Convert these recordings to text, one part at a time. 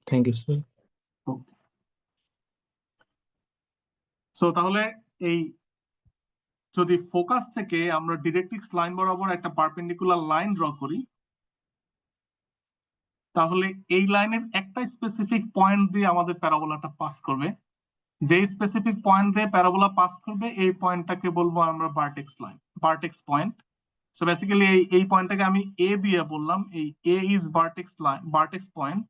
Thank you sir. So তাহলে এই যদি ফোকাস থেকে আমরা ডিরেক্ট্রিক্স লাইন বরাবর একটা পারপেন্ডিকুলার লাইন ড্র করি, তাহলে এই লাইনের একটা স্পেসিফিক পয়েন্ট দিয়ে আমাদের প্যারাবোলাটা পাস করবে। যে স্পেসিফিক পয়েন্ট দিয়ে প্যারাবোলা পাস করবে এই পয়েন্টটাকে বলবো আমরা vertex line, vertex point. So basically এই পয়েন্টটাকে আমি এ দিয়ে বললাম, এই A is vertex line, vertex point,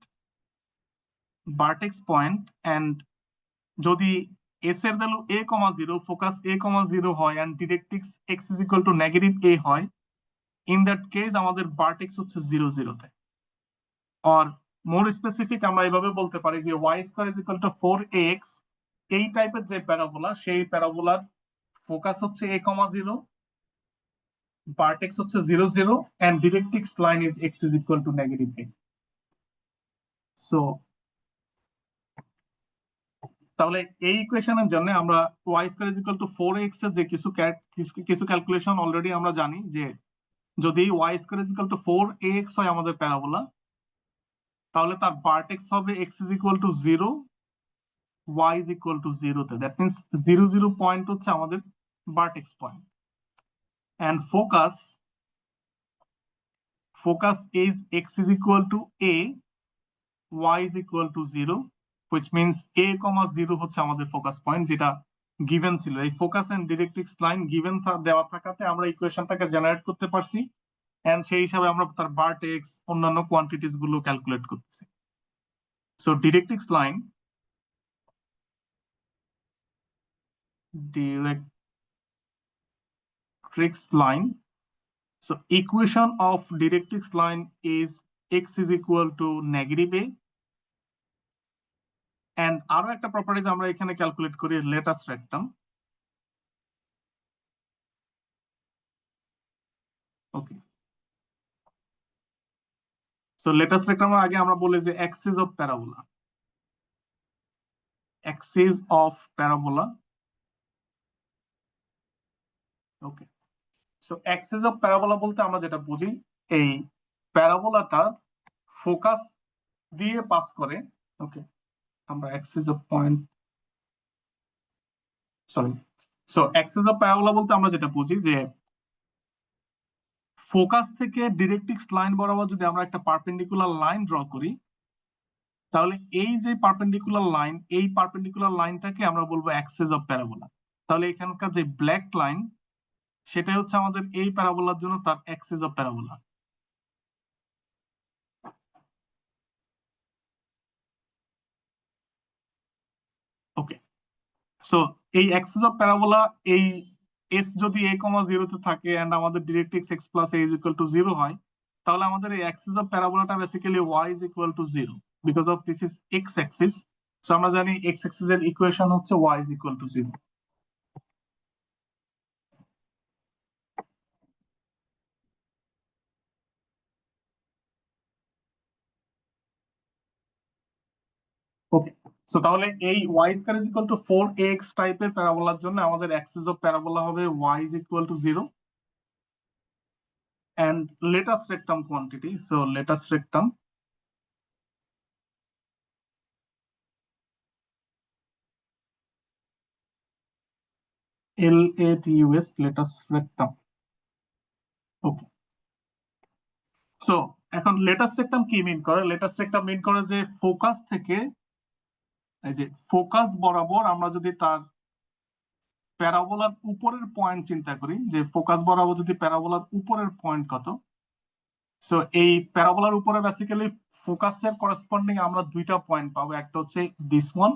vertex point. And যদি এস এর ভ্যালু a, 0, ফোকাস a, 0 হয় and directrix x is equal to negative a হয়, ইন দ্যাট কেস আমাদের ভার্টেক্স হচ্ছে 0, 0 তে। আর মোর স্পেসিফিক আমরা এইভাবে বলতে পারি যে y square is equal to 4ax, এই টাইপের যে প্যারাবোলা, সেই প্যারাবোলার ফোকাস হচ্ছে a, 0, ভার্টেক্স হচ্ছে 0, 0 and directrix line is x is equal to negative a। So তাহলে এই ইকুয়েশনের জন্য আমরা y square is equal to 4ax এর যে কিছু ক্যালকুলেশন অলরেডি আমরা জানি, যে যদি y square is equal to 4ax হয় আমাদের প্যারাবোলা, তাহলে তার ভার্টেক্স হবে x is equal to 0, y is equal to 0 তে। দ্যাট মিন্স 0, 0 পয়েন্ট হচ্ছে আমাদের vertex point. And focus is x is equal to a, y is equal to 0, which means a, 0 হচ্ছে আমাদের ফোকাস পয়েন্ট, যেটা given ছিল। এই focus and directrix line given দেওয়া থাকাতে আমরা ইকুয়েশনটাকে জেনারেট করতে পারছি, এন্ড সেই হিসাবে আমরা তার ভার্টেক্স অন্যান্য কোয়ান্টিটিস গুলো ক্যালকুলেট করতেছি। So directrix line, so equation of directrix line is x is equal to negative a, and আরো একটা প্রপার্টিজ আমরা এখানে ক্যালকুলেট করি, লেটাস রেক্টাম। ওকে, সো লেটাস রেক্টাম আগে আমরা বলি যে Axis of parabola, Axis of parabola. Okay, so Axis of parabola বলতে আমরা যেটা বুঝি, এই প্যারাবোলাটা ফোকাস দিয়ে পাস করে। ওকে, আমরা Axis of point, sorry, so Axis of parabola বলতে আমরা যেটা বুঝি যে ফোকাস থেকে ডিরেক্ট্রিক্স লাইন বরাবর যদি আমরা একটা পারপেন্ডিকুলার লাইন ড্র করি, তাহলে এই যে পারপেন্ডিকুলার লাইন, এই পারপেন্ডিকুলার লাইনটাকে আমরা বলবো অ্যাক্সিস অফ প্যারাবোলা। তাহলে এখানকার যে ব্ল্যাক লাইন, সেটা হচ্ছে আমাদের এই প্যারাবোলার জন্য তার axis of parabola. Okay, so এই অ্যাক্সিস অফ প্যারাবোলা, এই এস যদি a, 0 তে থাকে এন্ড আমাদের directrix x plus a is equal to 0 হয়, তাহলে আমাদের এই অ্যাক্সিস অফ প্যারাবোলাটা basically y is equal to 0, because of this is x axis. So আমরা জানি x অ্যাক্সিস এর ইকুয়েশন হচ্ছে y is equal to 0। Okay, so তাহলে এই y square is equal to 4ax টাইপের প্যারাবোলার জন্য আমাদের অ্যাক্সিস অফ প্যারাবোলা হবে y is equal to 0 and latest rectum quantity, so latest rectum LATUS, latest rectum. Okay, so এখন লেটাস্ট rectum কি মিন করে? লেটাস্ট rectum মিন করে যে ফোকাস থেকে, এই যে ফোকাস বরাবর আমরা যদি তার প্যারাবোলার উপরের পয়েন্ট চিন্তা করি, যে ফোকাস বরাবর যদি প্যারাবোলার উপরের পয়েন্ট কত, সো এই প্যারাবোলার উপরে বেসিক্যালি ফোকাসের করেসপন্ডিং আমরা দুইটা পয়েন্ট পাবো, একটা হচ্ছে দিস ওয়ান,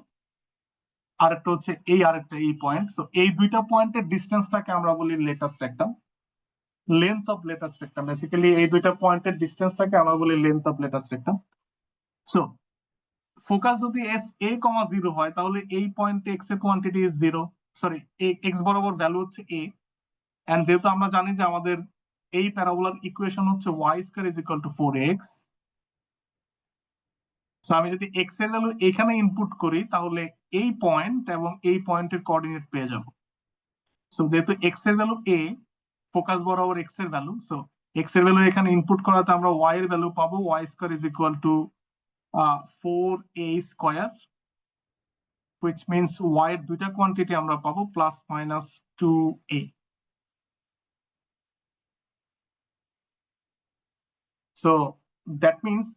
আর একটা হচ্ছে এই আরেকটা এই পয়েন্ট। সো এই দুইটা পয়েন্টের ডিসটেন্সটাকে আমরা বলি latus rectum, length of latus rectum. Basically এই দুইটা পয়েন্টের ডিসটেন্সটাকে আমরা বলি length of latus rectum. So focus যদি এস a, 0 হয়, তাহলে এই পয়েন্টে x এর কোয়ান্টিটি ইজ 0, সরি x বরাবর ভ্যালু হচ্ছে a, এন্ড যেহেতু আমরা জানি যে আমাদের এই প্যারাবোলার ইকুয়েশন হচ্ছে y square is equal to 4ax, so আমি যদি x এর ভ্যালু এখানে ইনপুট করি, তাহলে এই পয়েন্ট এবং এই পয়েন্টের কোঅর্ডিনেট পেয়ে যাব। সো যেহেতু x এর ভ্যালু a, ফোকাস বরাবর x এর ভ্যালু, সো x এর ভ্যালু এখানে ইনপুট করাতে আমরা y এর ভ্যালু পাবো, y square is equal to 4a square, which means y এর দুইটা কোয়ান্টিটি আমরা পাবো plus minus 2a. So that means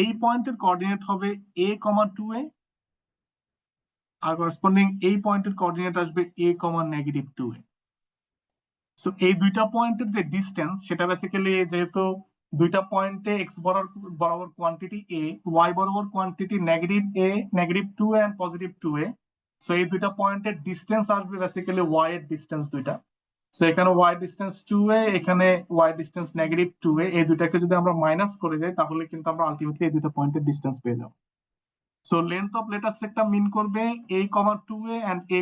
এই পয়েন্টের কোঅর্ডিনেট হবে a, 2a, আর করসপন্ডিং এই পয়েন্টের কোঅর্ডিনেট আসবে a, -2a. সো এই দুইটা পয়েন্টের যে ডিসটেন্স সেটা বেসিক্যালি যেহেতু দুইটা পয়েন্টে x বরাবর কোয়ান্টিটি a, y বরাবর quantity -a, -2a and +2a, so এই দুইটা পয়েন্টের ডিসটেন্স আসবে বেসিক্যালি y এর ডিসটেন্স দুইটা। সো এখানে y ডিসটেন্স 2a, এখানে y ডিসটেন্স -2a, এই দুইটাকে যদি আমরা মাইনাস করে দেই তাহলে কিন্তু আমরা আলটিমেটলি এই দুইটা পয়েন্টের ডিসটেন্স পেয়ে যাব। So length of latus rectum mean করবে a, 2a and a,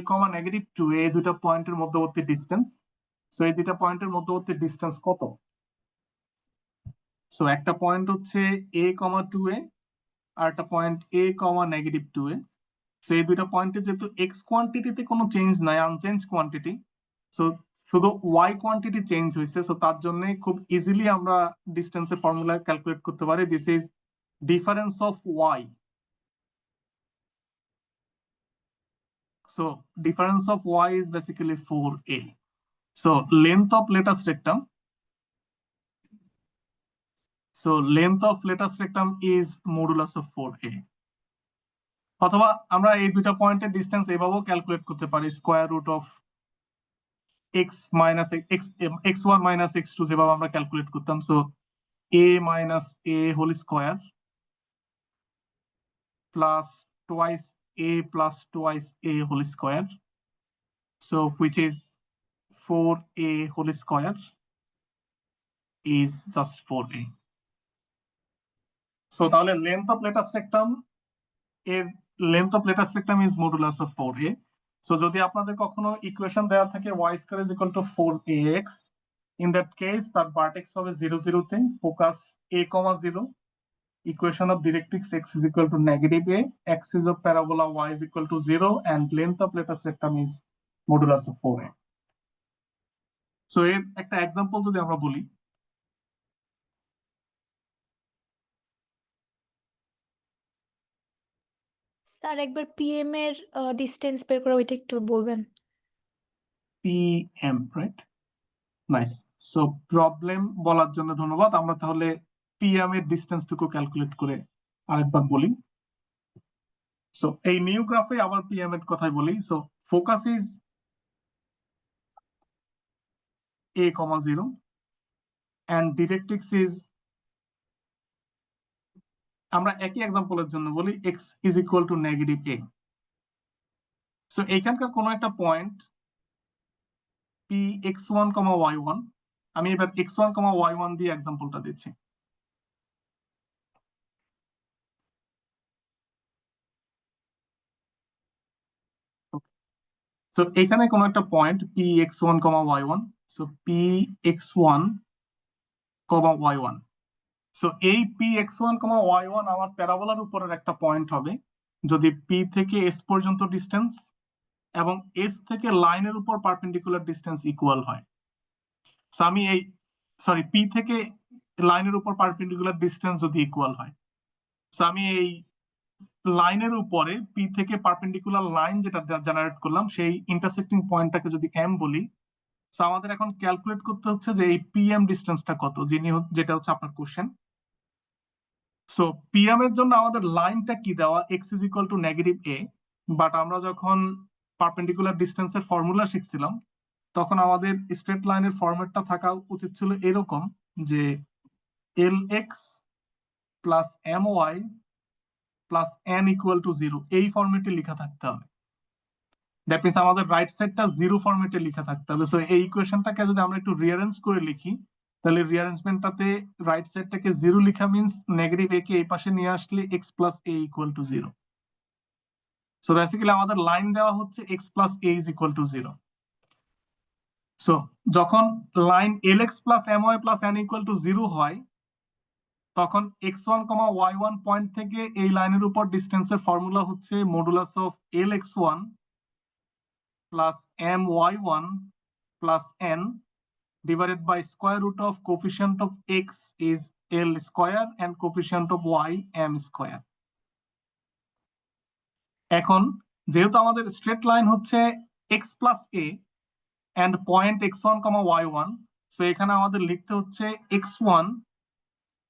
-2a, এই দুইটা পয়েন্টের মধ্যবর্তী ডিসটেন্স। সো এই দুইটা পয়েন্টের মধ্যবর্তী ডিসটেন্স কত? সো একটা পয়েন্ট হচ্ছে a, 2a, আর একটা পয়েন্ট a, -2a। সো এই দুইটা পয়েন্টে যেহেতু x কোয়ান্টিটিতে কোনো চেঞ্জ নাই, আনচেঞ্জ কোয়ান্টিটি, সো শুধু y কোয়ান্টিটি চেঞ্জ হয়েছে। সো তার জন্য খুব ইজিলি আমরা ডিসটেন্সের ফর্মুলা ক্যালকুলেট করতে পারি। This is difference of y. So difference of y is basically 4a. So length of latus rectum. So length of latus rectum is modulus of 4a. অথবা আমরা এই দুইটা পয়েন্টের ডিসটেন্স এভাবেও ক্যালকুলেট করতে পারি, square root of x1 minus x2 যেভাবে আমরা ক্যালকুলেট করতাম। So a minus a whole square plus twice a plus twice a whole square, so which is 4a whole square is just 4a. So তাহলে length of latus rectum এর length of latus rectum is modulus of 4a. So যদি আপনাদের কখনো equation দেওয়া থাকে y square is equal to 4ax, in that case তার vertex হবে 0, 0 তে, focus a, 0, equation of directrix x is equal to -a, axis of parabola y is equal to 0, and length of latus rectum is modulus of 4a. So এর একটা example যদি আমরা বলি, sir একবার PM এর distance বের করে ওইটা একটু বলবেন। PM, right? Nice. So problem বলার জন্য ধন্যবাদ। আমরা তাহলে PM এর ডিসটেন্সটুকু ক্যালকুলেট করে আরেকবার বলি। সো এই নিউ গ্রাফে আবার PM এর কথাই বলি। So focus is a, 0, and directrix is, আমরা একই এক্সাম্পলের জন্য বলি, x is equal to -a. So এইখানকার কোন একটা পয়েন্ট p x1, y1, আমি এবার x1, y1 দিয়ে এক্সাম্পলটা দিচ্ছি। তো এখানে কোন একটা point p x1, y1, so p x1, y1, so এই p x1, y1 আমার প্যারাবোলার উপরের একটা পয়েন্ট হবে যদি p থেকে s পর্যন্ত ডিসটেন্স এবং s থেকে লাইনের উপর পারপেন্ডিকুলার ডিসটেন্স ইকুয়াল হয়। সো আমি এই p থেকে লাইনের উপর পারপেন্ডিকুলার ডিসটেন্স যদি ইকুয়াল হয়, সো আমি এই লাইনের উপরে p থেকে পারপেন্ডিকুলার লাইন যেটা জেনারেট করলাম সেই ইন্টারসেক্টিং পয়েন্টটাকে যদি m বলি, সো আমাদের এখন ক্যালকুলেট করতে হচ্ছে যে এই PM ডিসটেন্সটা কত, যেটা হচ্ছে আপনার কোশ্চেন। সো PM এর জন্য আমাদের লাইনটা কি দেওয়া, x is equal to -a, but আমরা যখন পারপেন্ডিকুলার ডিসটেন্সের ফর্মুলা শিখছিলাম তখন আমাদের স্ট্রেট লাইনের ফরম্যাটটা থাকা উচিত ছিল এরকম যে lx plus my plus n equal to 0, এই ফরম্যাটে লেখা থাকতে হবে। দ্যাট মিন্স আমাদের রাইট সাইডটা 0 ফরম্যাটে লেখা থাকতে হবে। সো এই ইকুয়েশনটাকে যদি আমরা একটু রিঅ্যারেঞ্জ করে লিখি, তাহলে রিঅ্যারেঞ্জমেন্টটাতে রাইট সাইডটাকে 0 লেখা মিন্স -a কে এই পাশে নিয়ে আসলে x plus a equal to 0। So basically আমাদের লাইন দেওয়া হচ্ছে x plus a is equal to 0। So যখন line lx plus my plus n equal to 0 হয়, তখন x1, y1 পয়েন্ট থেকে এই লাইনের উপর ডিসটেন্সের ফর্মুলা হচ্ছে modulus of lx1 plus my1 plus n divided by square root of coefficient of x is L square and coefficient of y m square. এখন যেহেতু আমাদের স্ট্রেট লাইন হচ্ছে x plus a and point x1, y1, so এখানে আমাদের লিখতে হচ্ছে x1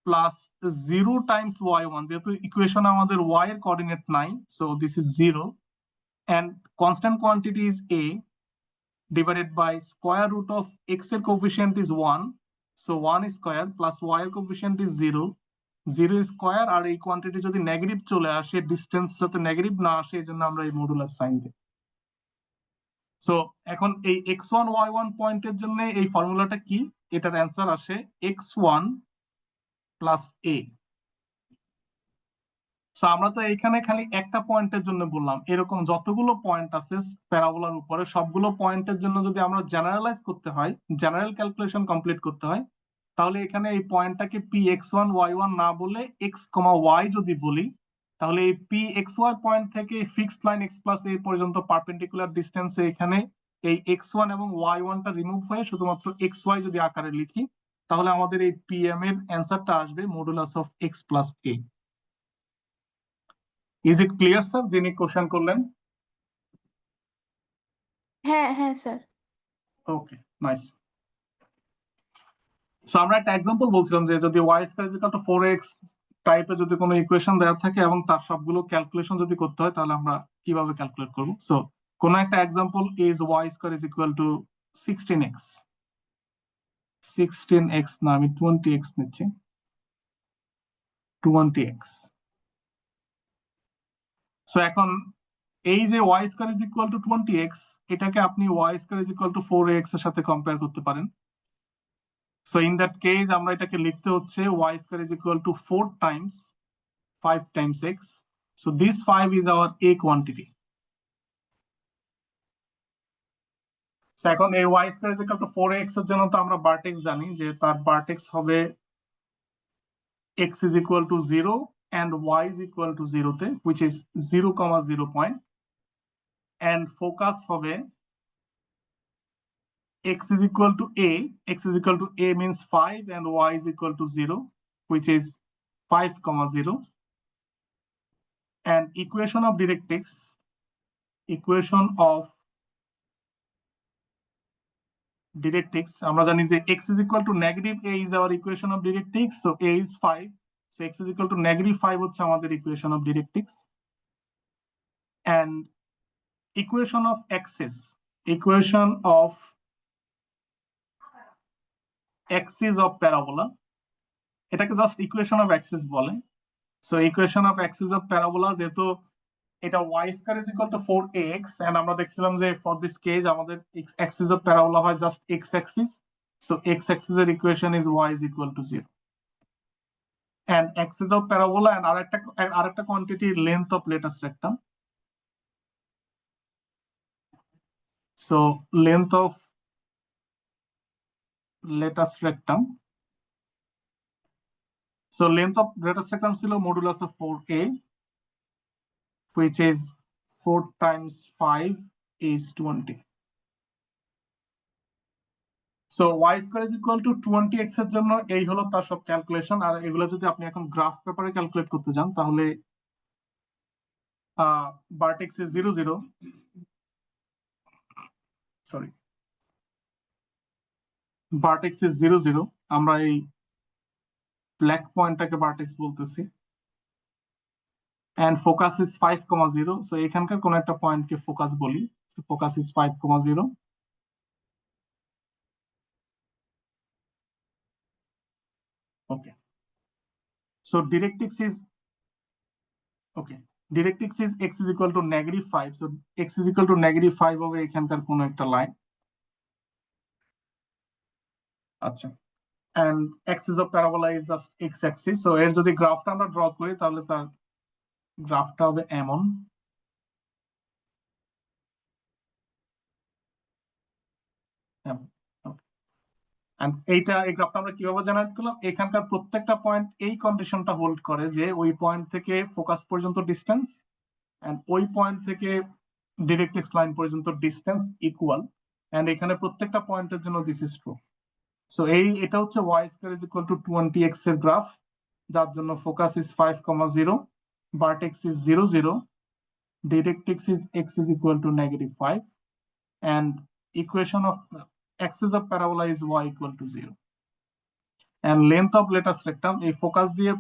plus 0 times y1, যেহেতু ইকুয়েশনে আমাদের y এর কোঅর্ডিনেট নাই, so this is 0, and constant quantity is a divided by square root of x এর coefficient is 1, so 1 square plus y এর coefficient is 0, 0 স্কয়ার, আর এই কোয়ান্টিটি যদি নেগেটিভ চলে আসে, ডিসটেন্স যাতে নেগেটিভ না আসে, এই জন্য আমরা এই মডুলাস সাইন দিই। সো এখন এই x1 y1 পয়েন্টের জন্য এই ফর্মুলাটা কি? এটার অ্যান্সার আসে x1 প্লাস a। সো আমরা তো এখানে খালি একটা পয়েন্টের জন্য বললাম, এরকম যতগুলো পয়েন্ট আছে প্যারাবোলার উপরে সবগুলো পয়েন্টের জন্য যদি আমরা জেনারেলাইজ করতে হয়, জেনারেল ক্যালকুলেশন কমপ্লিট করতে হয়, তাহলে এখানে এই পয়েন্টটাকে px1 y1 না বলে x, y যদি বলি, তাহলে এই pxy পয়েন্ট থেকে fixed line x plus a পর্যন্ত পারপেন্ডিকুলার ডিসটেন্সে এখানে এই x1 এবং y1 টা রিমুভ হয়ে শুধুমাত্র xy যদি আকারে লিখি, তাহলে আমাদের এই pm এর অ্যান্সারটা আসবে modulus of x plus a। Is it clear sir, যিনি কোশ্চেন করলেন? হ্যাঁ হ্যাঁ স্যার। ওকে, নাইস। সো আমরা একটা এক্সাম্পল বলছিলাম যে যদি y square is equal to 4x টাইপের যদি কোনো ইকুয়েশন দেওয়া থাকে এবং তার সবগুলো ক্যালকুলেশন যদি করতে হয়, তাহলে আমরা কিভাবে ক্যালকুলেট করব? সো কোন একটা example is y square is equal to 16x, 16x না, আমি 20x নিচ্ছি, 20x। সো এখন এই যে y square is equal to 20x, এটাকে আপনি y square is equal to 4x এর সাথে কম্পেয়ার করতে পারেন। সো ইন দ্যাট কেস আমরা এটাকে লিখতে হচ্ছে y square is equal to 4 Times 5 times x. So this 5 is our a quantity. So এখন এই y square is equal to 4x এর জন্য তো আমরা vertex জানি যে তার vertex হবে x is equal to 0 and y is equal to 0 তে, which is 0, 0 point, and focus হবে x is equal to a, x is equal to a means 5 and y is equal to 0, which is 5, 0, and equation of directrix, equation of directrix, আমরা জানি যে x is equal to negative a is our equation of directrix, so a is 5, so x is equal to negative 5 হচ্ছে আমাদের equation of directrix, and equation of axis, equation of axis of parabola, এটাকে just equation of axis বলে। so equation of axis of parabola, যেহেতু এটা y square is equal to 4ax, and আমরা দেখছিলাম যে for this case আমাদের axis of parabola হয় just x axis, so x axis এর equation is y is equal to 0, and axis of parabola and আরেকটা quantity length of latus rectum, so length of latus rectum, so length of latus rectum ছিল modulus of 4a, which is 4 times 5 is 20. So y square is equal to 20x এর জন্য এই হলো তার সব calculation. আর এগুলো যদি আপনি এখন গ্রাফ পেপারে ক্যালকুলেট করতে যান, তাহলে vertex is 0, 0, sorry, vertex is 0, 0, আমরা এই ব্ল্যাক পয়েন্টটাকে vertex বলতেছি, and focus is 5, 0, so এখানকার কোন একটা পয়েন্টকে ফোকাস বলি, so focus is 5, 0. Okay, so directrix is okay, directrix is x is equal to -5, so x is equal to -5 হবে এখানকার কোন একটা লাইন। আচ্ছা, and axis of parabola is just x axis, so এর যদি গ্রাফটা আমরা ড্র করি, তাহলে তার গ্রাফটা হবে এমন, and এই গ্রাফটা আমরা কিভাবে জেনারেট করলাম? এখানকার প্রত্যেকটা পয়েন্ট এই কন্ডিশনটা হোল্ড করে যে ওই পয়েন্ট থেকে ফোকাস পর্যন্ত ডিসটেন্স and ওই পয়েন্ট থেকে ডাইরেক্ট্রিক্স লাইন পর্যন্ত ডিসটেন্স ইকুয়াল, and এখানে প্রত্যেকটা পয়েন্টের জন্য দিস ইজ ট্রু। সো এটা হচ্ছে y square is equal to 20x এর গ্রাফ, যার জন্য focus is 5,0, vertex is 0, 0, directrix is x is equal to -5, and equation of axis of parabola is y equal to 0. And length of latus rectum, এই focus দিয়ে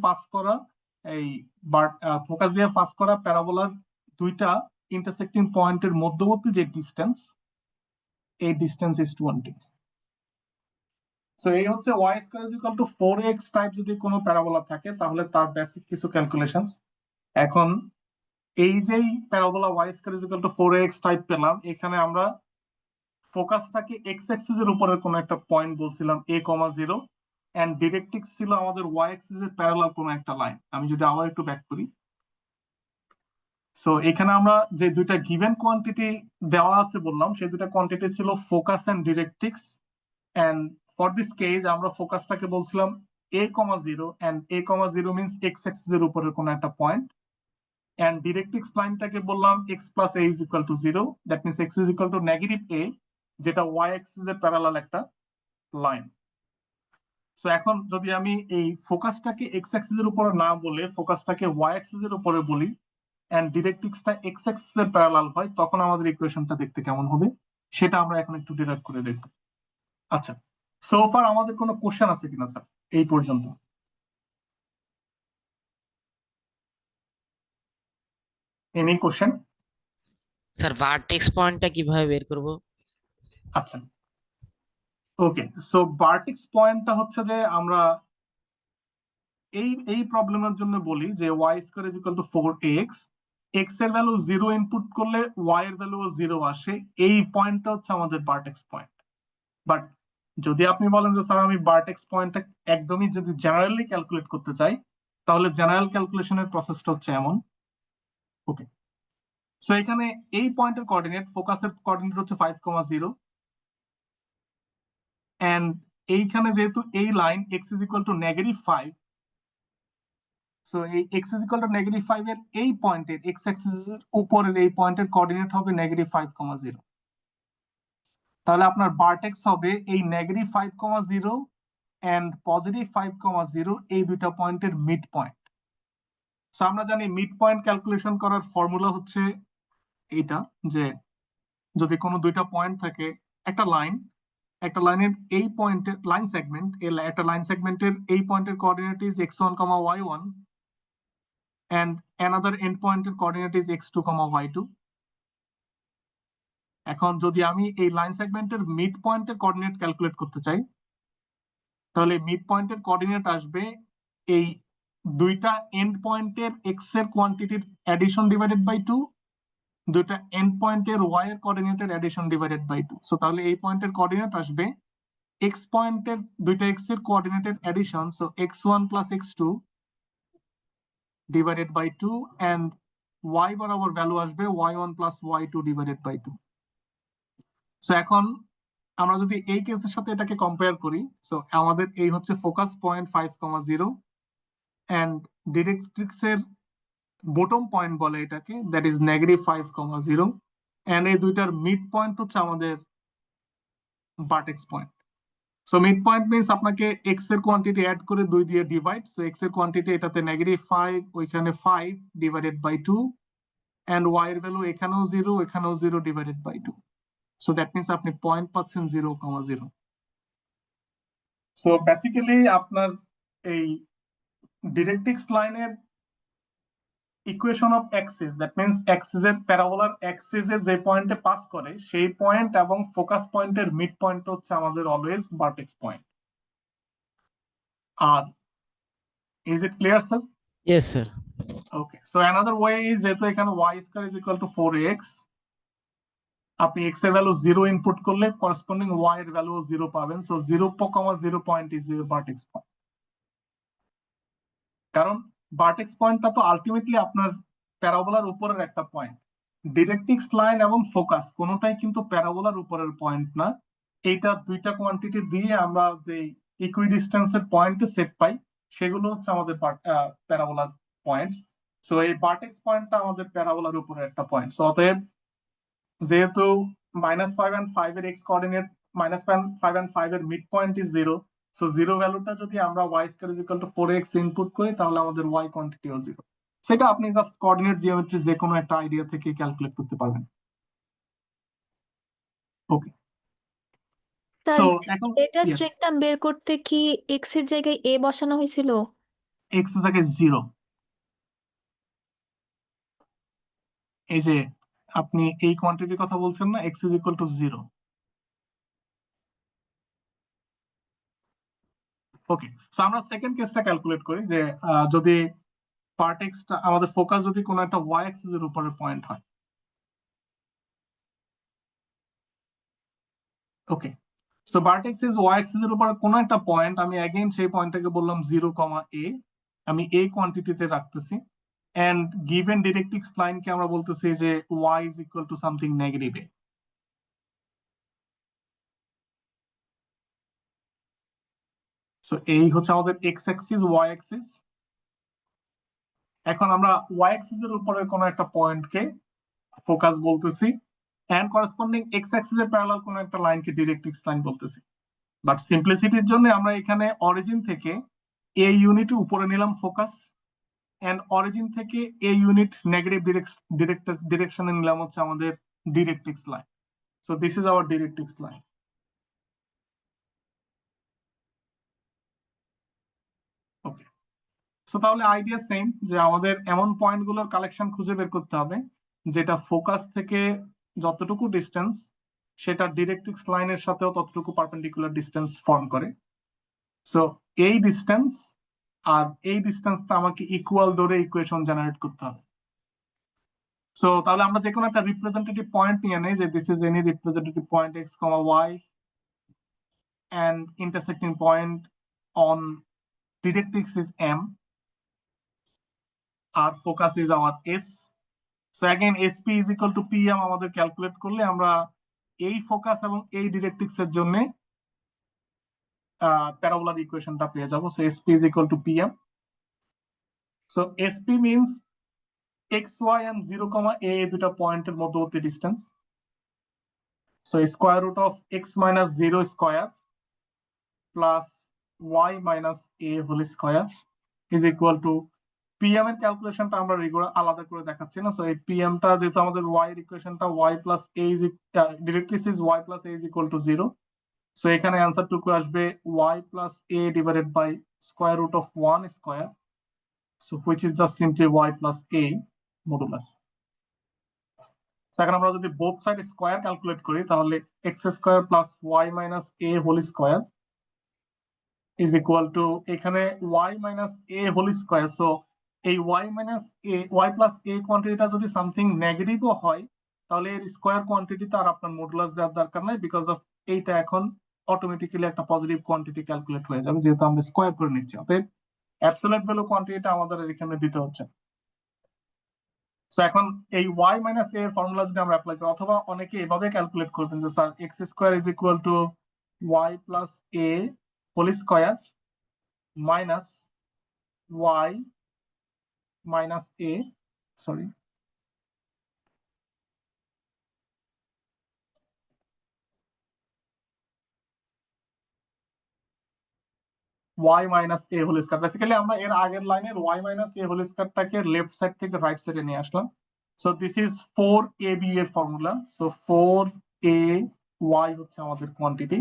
pass করা প্যারাবোলার দুইটা intersecting পয়েন্টের মধ্যবর্তী যে ডিসটেন্স, এই ডিসটেন্স ইজ 20. সো এই হচ্ছে y square is equal to 4x type যদি কোনো প্যারাবোলা থাকে তাহলে তার বেসিক কিছু ক্যালকুলেশনস। এখন এই যেই parabola y square is equal to 4x type পেলাম, এখানে আমরা ফোকাসটাকে x অ্যাক্সিস এর উপরের কোনো একটা পয়েন্ট বলছিলাম a, 0, এন্ড ডিরেক্ট্রিক্স ছিল আমাদের y অ্যাক্সিস এর প্যারালাল কোনো একটা লাইন। আমি যদি আবার একটু ব্যাক করি, সো এখানে আমরা যে দুইটা গিভেন কোয়ান্টিটি দেওয়া আছে বললাম, সেই দুইটা কোয়ান্টিটি ছিল focus and directrix. And for this case আমরা ফোকাসটাকে বলছিলাম a, 0, and a, 0 means x axis এর উপরের কোনো একটা পয়েন্ট, এন্ড ডিরেক্ট্রিক্স লাইনটাকে বললাম x plus a is equal to 0, that means x is equal to -a, যেটা y অ্যাক্সিস এর প্যারালাল একটা লাইন। সো এখন যদি আমি এই ফোকাসটাকে x অ্যাক্সিস এর উপরে না বলে ফোকাসটাকে y অ্যাক্সিস এর উপরে বলি এন্ড ডিরেক্ট্রিক্সটা x অ্যাক্সিস এর প্যারালাল হয়, তখন আমাদের ইকুয়েশনটা দেখতে কেমন হবে সেটা আমরা এখন একটু ডিরাইভ করে দেখব। আচ্ছা, সো ফার আমাদের কোনো কোশ্চেন আছে কিনা স্যার এই পর্যন্ত? Any question? স্যার ভার্টেক্স পয়েন্টটা কিভাবে বের করব? আচ্ছা, ওকে, সো ভার্টেক্স পয়েন্টটা হচ্ছে যে আমরা এই প্রবলেমের জন্য বলি যে y square is equal to 4x, x এর ভ্যালু 0 ইনপুট করলে y এর ভ্যালু 0 আসে, এই পয়েন্টটা হচ্ছে আমাদের ভার্টেক্স পয়েন্ট। বাট যদি আপনি বলেন যে স্যার আমি ভার্টেক্স পয়েন্টটা একদমই যদি জেনারেলি ক্যালকুলেট করতে চাই, তাহলে জেনারেল ক্যালকুলেশনের প্রসেসটা হচ্ছে এমন। ওকে, সো এখানে এই পয়েন্টের কোঅর্ডিনেট, ফোকাসের কোঅর্ডিনেট হচ্ছে 5,0, এন্ড এইখানে যেহেতু এই line x is equal to -5, so এই x ইজ ইকুয়াল টু -5 এর এই পয়েন্টের x অ্যাক্সিস এর উপরের এই পয়েন্টের কোঅর্ডিনেট হবে -5,0, তাহলে আপনার ভার্টেক্স হবে এই -5,0 এন্ড +5,0, এই দুইটা পয়েন্টের মিড পয়েন্ট। সো আমরা জানি মিড পয়েন্ট ক্যালকুলেশন করার ফর্মুলা হচ্ছে এইটা, যে যদি কোনো দুইটা পয়েন্ট থাকে, একটা লাইনের এই পয়েন্টের লাইন সেগমেন্ট, একটা লাইন সেগমেন্টের এই পয়েন্টের coordinate is x1, y1, and another end point coordinate is x2, y2. এখন যদি আমি এই লাইন সেগমেন্টের মিড পয়েন্টের কোঅর্ডিনেট ক্যালকুলেট করতে চাই, তাহলে মিড পয়েন্টের কোঅর্ডিনেট আসবে এই দুইটা এন্ড পয়েন্টের x এর কোয়ান্টিটির অ্যাডিশন ডিভাইডেড বাই 2, দুইটা এন্ড পয়েন্টের y এর কোঅর্ডিনেটের অ্যাডিশন ডিভাইডেড বাই 2। সো তাহলে এই পয়েন্টের কোঅর্ডিনেট আসবে x পয়েন্টের দুইটা x এর কোঅর্ডিনেটের addition, so x1 plus x2 divided by 2, and y বরাবর ভ্যালু আসবে y1 plus y2 divided by 2. So এখন আমরা যদি এই কেসের সাথে এটাকে কম্পেয়ার করি, সো আমাদের এই হচ্ছে ফোকাস পয়েন্ট 5,0, এন্ড ডিরেক্ট্রিক্স এর বটম পয়েন্ট বলে এটাকে, দ্যাট ইজ -5,0, এন্ড এই দুইটার মিড পয়েন্ট হচ্ছে আমাদের vertex point. So mid point means আপনাকে x এর কোয়ান্টিটি অ্যাড করে 2 দিয়ে ডিভাইড, সো x এর কোয়ান্টিটি এটাতে -5, ওইখানে 5 ডিভাইডেড বাই 2, এন্ড y এর ভ্যালু এখানেও 0, এখানেও 0 divided by 2, so that means আপনি পয়েন্ট পাচ্ছেন 0,0। সো বেসিক্যালি আপনার এই ডিরেক্ট্রিক্স লাইনের equation of axis, that means axis এর প্যারাবোলার অ্যাক্সিস এর যে পয়েন্টে পাস করে সেই পয়েন্ট এবং ফোকাস পয়েন্টের মিড পয়েন্ট হচ্ছে আমাদের অলওয়েজ ভার্টেক্স পয়েন্ট। আর is it clear sir? Yes sir. Okay, so another way is, যেহেতু এখানে y square is equal to 4x, আপনি x এর ভ্যালু 0 ইনপুট করলে করেসপন্ডিং y এর ভ্যালু 0 পাবেন, so 0,0 point is your vertex point. কারণ vertex পয়েন্টটা তো আলটিমেটলি আপনার প্যারাবোলার উপরের একটা পয়েন্ট। ডিরেক্ট্রিক্স লাইন এবং ফোকাস কোনোটাই কিন্তু প্যারাবোলার উপরের পয়েন্ট না, এইটা দুইটা কোয়ান্টিটি দিয়ে আমরা যে ইকুইডিস্টেন্সের পয়েন্টে সেট পাই সেগুলো হচ্ছে আমাদের প্যারাবোলার পয়েন্টস। সো এই ভার্টেক্স পয়েন্টটা আমাদের প্যারাবোলার উপরের একটা পয়েন্ট। সো অতএব যেহেতু -5 and 5 এর x কোঅর্ডিনেট -5 and 5 এর মিড পয়েন্ট ইজ 0, সো 0 ভ্যালুটা যদি আমরা y square is equal to 4x input করি তাহলে আমাদের y কোয়ান্টিটিও 0। সেটা আপনি জাস্ট কোঅর্ডিনেট জিওমেট্রি যে কোনো একটা আইডিয়া থেকে ক্যালকুলেট করতে পারবেন। ওকে, স্যার সো এখন লেটাস্ট ইয়েস, রেকটাম বের করতে কি এক্স এর জায়গায় এ বসানো হয়েছিল? x এর জায়গায় 0। এই যে আপনি এই কোয়ান্টিটির কথা বলছেন না, x is equal to 0। Okay, so আমরা সেকেন্ড কেসটা ক্যালকুলেট করি যে যদি পার্ট এক্সটা আমাদের ফোকাস যদি কোনো একটা y অ্যাক্সিস এর উপরে পয়েন্ট হয়। Okay, so vertex is y axis এর উপরে কোনো একটা পয়েন্ট, আমি अगेन সেই পয়েন্টটাকে বললাম 0, a, আমি এই কোয়ান্টিটিতে রাখতেছি, এন্ড গিভেন ডিরেক্ট্রিক্স লাইনকে আমরা বলতেছি যে y is equal to something negative a। So এই হচ্ছে আমাদের x অ্যাক্সিস, y অ্যাক্সিস। এখন আমরা y অ্যাক্সিস এর উপরে কোনো একটা পয়েন্টকে ফোকাস বলতেছি, এন্ড করেসপন্ডিং x অ্যাক্সিস এর প্যারালাল কোনো একটা লাইনকে ডিরেক্ট্রিক্স লাইন বলতেছি। বাট সিম্পলিসিটির জন্য আমরা এখানে অরিজিন থেকে a ইউনিট উপরে নিলাম ফোকাস, এন্ড অরিজিন থেকে a ইউনিট নেগেটিভ ডিরেকশনে নিলাম হচ্ছে আমাদের directrix line. So this is our directrix line. Okay, so তাহলে আইডিয়া সেম, যে আমাদের এমন পয়েন্টগুলোর কালেকশন খুঁজে বের করতে হবে যেটা ফোকাস থেকে যতটুকু ডিস্টেন্স সেটা ডিরেক্ট্রিক্স লাইনের সাথেও ততটুকু পারপেন্ডিকুলার ডিস্টেন্স ফর্ম করে। সো এই ডিস্টেন্স আর এই ডিস্টেন্সটা আমাকে ইকুয়াল ধরে ইকুয়েশন জেনারেট করতে হবে। সো তাহলে আমরা যে কোনো একটা রিপ্রেজেন্টেটিভ পয়েন্ট নিয়ে নেই, যে this is any representative point x, y and intersecting point on directrix is M, our focus is our S. So again SP is equal to PM আমাদের ক্যালকুলেট করলে আমরা এই ফোকাস এবং এই ডিরেক্ট্রিক্স এর জন্য প্যারাবোলার ইকুয়েশনটা পেয়ে যাব। So SP is equal to PM. So SP means xy and 0, a দুটা পয়েন্টের মধ্যবর্তী distance. So square root of x minus 0 square plus y minus a whole square is equal to PM এর ক্যালকুলেশনটা আমরা রেগুলার আলাদা করে দেখাচ্ছি না। So এই PM টা যেহেতু আমাদের y এর ইকুয়েশনটা y plus a is directrix is y plus a is equal to 0, so এখানে অ্যানসারটুকু আসবে y plus a divided by square root of 1 square, so which is just simply y plus a modulus. So এখন আমরা যদি both side square calculate করি তাহলে x square plus y minus a whole square is equal to এখানে y minus a whole square. So এই y minus a, y plus a কোয়ান্টিটিটা যদি something নেগেটিভও হয় তাহলে এর স্কয়ার কোয়ান্টিটিতে আর আপনার মডুলাস দেওয়ার দরকার নাই, বিকজ অফ এইটা এখন অটোমেটিক্যালি একটা পজিটিভ কোয়ান্টিটি ক্যালকুলেট হয়ে যাবে যেহেতু আমরা স্কয়ার করে নিচ্ছি। অতএব অ্যাবসলিউট ভ্যালু কোয়ান্টিটিটা আমাদের এখানে দিতে হচ্ছে। সো এখন এই y minus a এর ফর্মুলা যদি আমরা অ্যাপ্লাই করি, অথবা অনেকে এভাবে ক্যালকুলেট করবেন যে sir x square is equal to y plus a whole square minus y minus a, sorry, y minus a whole square. Basically আমরা এর আগের লাইনের y minus a হোল স্কয়ারটাকে লেফট সাইড থেকে রাইট সাইডে নিয়ে আসলাম। সো দিস ইজ 4ab এর formula. So 4ay হচ্ছে আমাদের quantity.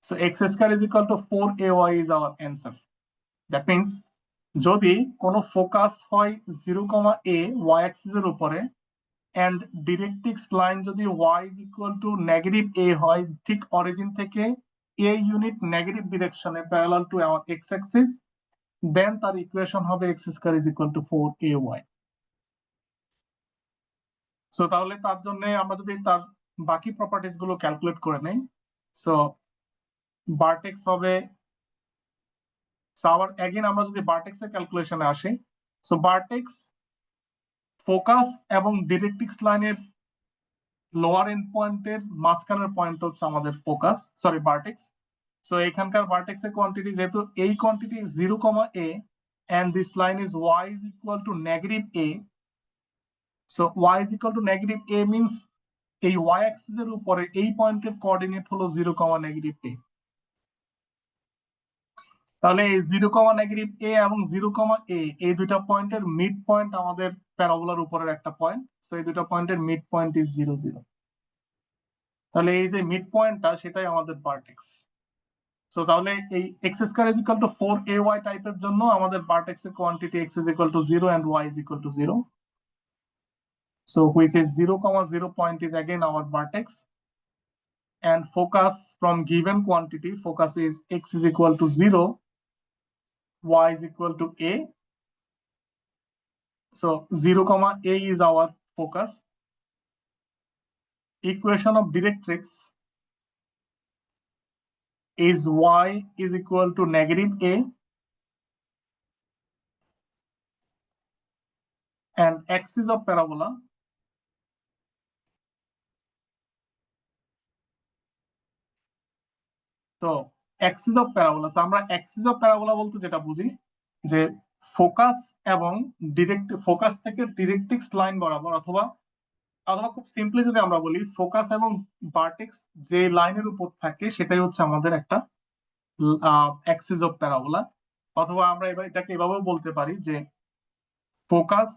So x square is equal to 4ay is our answer. That means যদি কোনো ফোকাস হয় 0, a y অ্যাক্সিস এর উপরে, এন্ড ডিরেক্ট্রিক্স লাইন যদি y is equal to negative a হয়, ঠিক অরিজিন থেকে a ইউনিট নেগেটিভ ডিরেকশনে parallel to our x axis, then তার ইকুয়েশন হবে x square is equal to 4ay. So তাহলে তার জন্য আমরা যদি তার বাকি প্রপার্টিজ গুলো ক্যালকুলেট করে নেই, সো ভার্টেক্স হবে, সো আবার अगेन আমরা যদি ভার্টেক্স এর ক্যালকুলেশনে আসি, সো ভার্টেক্স ফোকাস এবং ডিরেক্ট্রিক্স লাইনের লোয়ার এন্ড পয়েন্টের মাঝখানের পয়েন্ট হচ্ছে আমাদের ফোকাস, সরি ভার্টেক্স। সো এখানকার ভার্টেক্স এর কোয়ান্টিটি যেহেতু এই quantity 0, a and this line is y is equal to negative a, so y is equal to negative a means এই ওয়াই অ্যাক্সিস এর উপরে এই পয়েন্টের কোঅর্ডিনেট হলো 0, -a। তাহলে এই 0, -a এবং 0, a এই দুইটা পয়েন্টের মিড পয়েন্ট আমাদের প্যারাবোলার উপরের একটা পয়েন্ট। সো এই দুইটা পয়েন্টের মিড পয়েন্ট ইজ 0, 0। তাহলে এই যে মিড পয়েন্টটা সেটাই আমাদের ভার্টেক্স। সো তাহলে এই x² is equal to 4ay টাইপের জন্য আমাদের ভার্টেক্সের quantity x is equal to 0 and y is equal to 0. So which is 0, 0 point is again our vertex, and focus from given quantity, focus is x is equal to 0, y is equal to a. So 0, a is our focus. Equation of directrix is y is equal to -a, and axis of parabola তো Axis of parabola. আমরা Axis of parabola বলতে যেটা বুঝি যে focus এবং focus থেকে ডিরেক্ট্রিক্স line বরাবর, অথবা খুব সিম্পলি যদি আমরা বলি ফোকাস এবং ভার্টেক্স যে লাইনের উপর থাকে সেটাই হচ্ছে আমাদের একটা অ্যাক্সিস অফ প্যারাবোলা। অথবা আমরা এটাকে এভাবেও বলতে পারি যে ফোকাস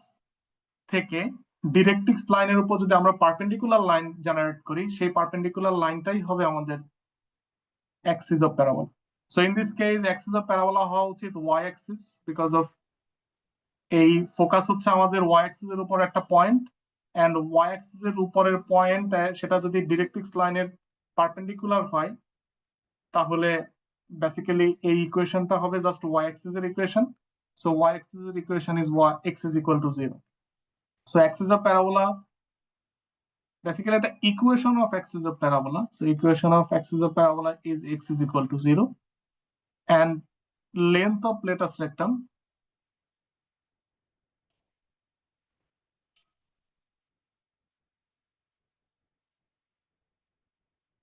থেকে ডিরেক্ট্রিক্স লাইনের উপর যদি আমরা পারপেন্ডিকুলার লাইন জেনারেট করি, সেই পারপেন্ডিকুলার লাইনটাই হবে আমাদের axis of parabola. So in this case, axis of parabola হওয়া উচিত y axis, because of এই ফোকাস হচ্ছে আমাদের y axis এর উপর একটা পয়েন্ট, and y axis এর উপরের পয়েন্ট সেটা যদি ডিরেক্ট্রিক্স লাইনের পারপেন্ডিকুলার হয় তাহলে বেসিক্যালি এই ইকুয়েশনটা হবে জাস্ট y axis এর ইকুয়েশন। So y axis এর equation is x is equal to 0. So axis of parabola basically একটা equation of axis of parabola. So equation of axis of parabola is x is equal to 0, and length of latus rectum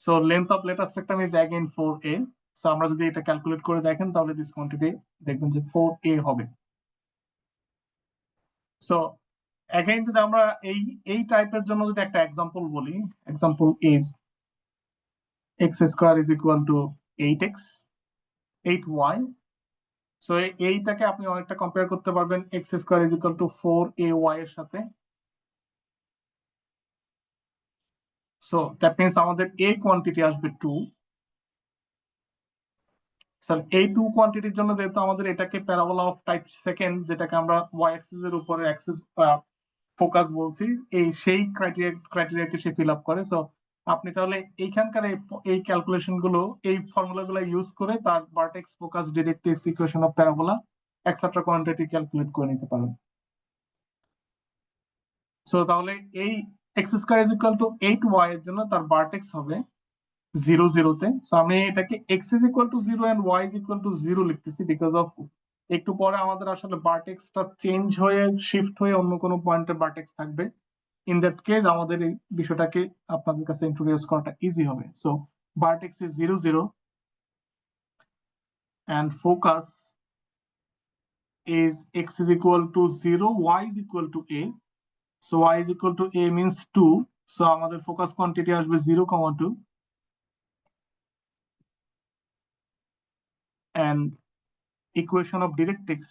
so length of latus rectum is again 4a. So আমরা যদি এটা calculate করে দেখেন তাহলে this quantity দেখবেন যে 4a হবে। So again যদি আমরা এই টাইপের জন্য যদি একটা एग्जांपल বলি, example is x square is equal to 8x 8y. So এইটাকে আপনি অনেকটা কম্পেয়ার করতে পারবেন x square is equal to 4ay এর সাথে। So that means আমাদের a কোয়ান্টিটি আসবে 2। স্যার এই 2 কোয়ান্টিটির জন্য যেহেতু আমাদের এটাকে প্যারাবোলা অফ টাইপ সেকেন্ড, যেটাকে আমরা y অ্যাক্সিস এর উপরে অ্যাক্সিস ফোকাস বলছি, সেই ক্রাইটেরিয়াকে সে ফিল আপ করে। সো আপনি তাহলে এইখানকার এই ক্যালকুলেশন গুলো, এই ফর্মুলা গুলো ইউজ করে তার vertex, focus, directrix, equation of parabola extra quantity calculate করে নিতে পারেন। সো তাহলে এই x square is equal to 8y এর জন্য তার ভার্টেক্স হবে 0, 0 তে। সো আমি এটাকে x is equal to 0 and y is equal to 0 লিখতেছি বিকজ অফ একটু পরে আমাদের আসলে ভার্টেক্সটা চেঞ্জ হয়ে শিফট হয়ে অন্য কোনো পয়েন্টের ভার্টেক্স থাকবে। ইন দ্যাট কেস আমাদের এই বিষয়টাকে আপনাদের কাছে ইন্ট্রোডিউস করাটা ইজি হবে। So vertex is 0, 0 and focus is x is equal to 0, y is equal to a. So y is equal to a means 2. So আমাদের ফোকাস কোয়ান্টিটি আসবে 0, 2, and equation of directrix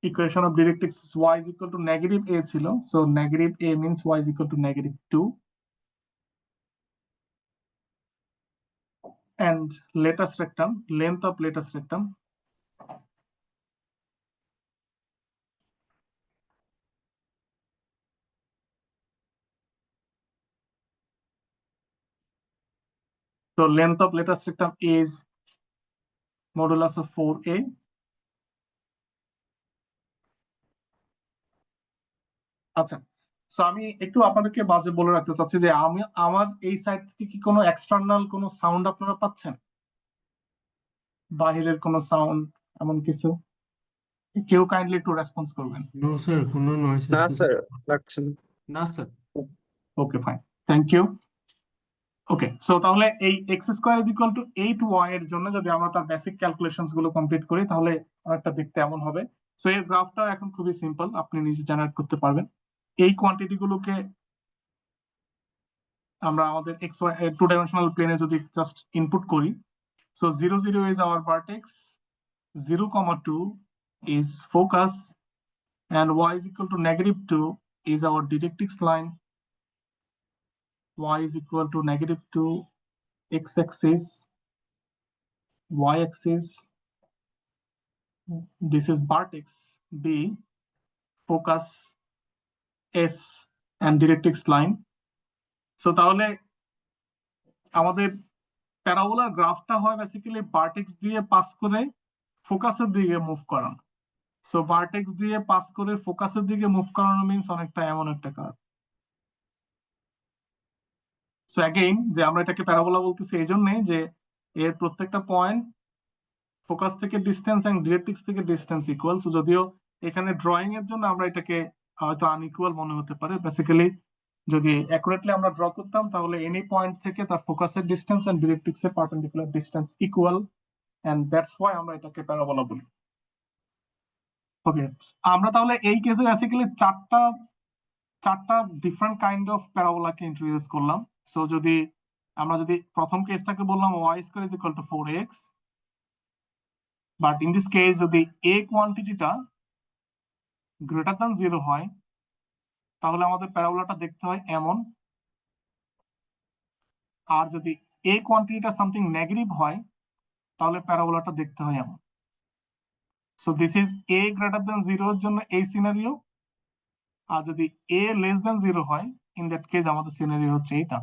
equation of directrix is y is equal to -a ছিল, so -a means y is equal to -2, and latus rectum, length of latus rectum so length of latus rectum is modulus of 4a. আচ্ছা, so আমি একটু আপনাদেরকে বাজে বলে রাখতে চাচ্ছি যে আমি আমার এই সাইড থেকে কি কোনো এক্সটার্নাল কোনো সাউন্ড আপনারা পাচ্ছেন? বাহিরের কোনো সাউন্ড এমন কিছু? কেউ কাইন্ডলি একটু রেসপন্স করবেন। নো স্যার, কোনো নয়েজ না আসতেছে স্যার, লাগছে না। না sir. Okay fine, thank you. Okay, so তাহলে এই x square is equal to 8y এর জন্য যদি আমরা তার বেসিক ক্যালকুলেশনস গুলো কমপ্লিট করি তাহলে অনেকটা দেখতে এমন হবে। সো এর গ্রাফটা এখন খুবই সিম্পল, আপনি নিজে জেনারেট করতে পারবেন। এই কোয়ান্টিটি গুলোকে আমরা আমাদের এক্স ওয়াই 2 ডাইমেনশনাল প্লেনে যদি জাস্ট ইনপুট করি, so 0 0 is our vertex, 0,2 is focus, and y is equal to -2 is our directrix line. Y is equal to -2 x-axis, y-axis, this is vertex B, focus S, and directrix line. So তাহলে আমাদের প্যারাবোলার গ্রাফটা হয় basically vertex দিয়ে pass করে ফোকাসের দিকে move করানো। So vertex দিয়ে pass করে ফোকাসের দিকে মুভ করানো মিন্স অনেকটা এমন একটা কার্ভ। সো অ্যাগেইন যে আমরা এটাকে প্যারাবোলা বলতেছি এই জন্যে যে এর প্রত্যেকটা পয়েন্ট ফোকাস থেকে ডিস্টেন্স এন্ড ডিরেক্ট্রিক্স থেকে ডিস্টেন্স ইকুয়াল। সো যদিও এখানে ড্রয়িং এর জন্য আমরা এটাকে হয়তো আনইকুয়াল মনে হতে পারে, বেসিক্যালি যদি অ্যাকুরেটলি আমরা ড্র করতাম তাহলে এনি পয়েন্ট থেকে তার ফোকাসের ডিস্টেন্স এন্ড ডিরেক্ট্রিক্স এর perpendicular distance equal, and that's why আমরা এটাকে প্যারাবোলা বলি। ওকে, আমরা তাহলে এই কেসে বেসিক্যালি চারটা ডিফারেন্ট কাইন্ড অফ প্যারাবোলাকে ইন্ট্রোডিউস করলাম। সো আমরা যদি প্রথম কেসটাকে বললাম y square is equal to 4x, but in this case যদি a কোয়ান্টিটিটা গ্রেটার দ্যান 0 হয় তাহলে আমাদের প্যারাবোলাটা দেখতে হয় এমন, আর যদি a কোয়ান্টিটিটা সামথিং নেগেটিভ হয় তাহলে প্যারাবোলাটা দেখতে হয় এমন। So this is a greater than 0 এর জন্য এই সিনারিও, আর যদি a লেস দ্যান 0 হয় ইন দ্যাট কেস আমাদের সিনারিও হচ্ছে এটা।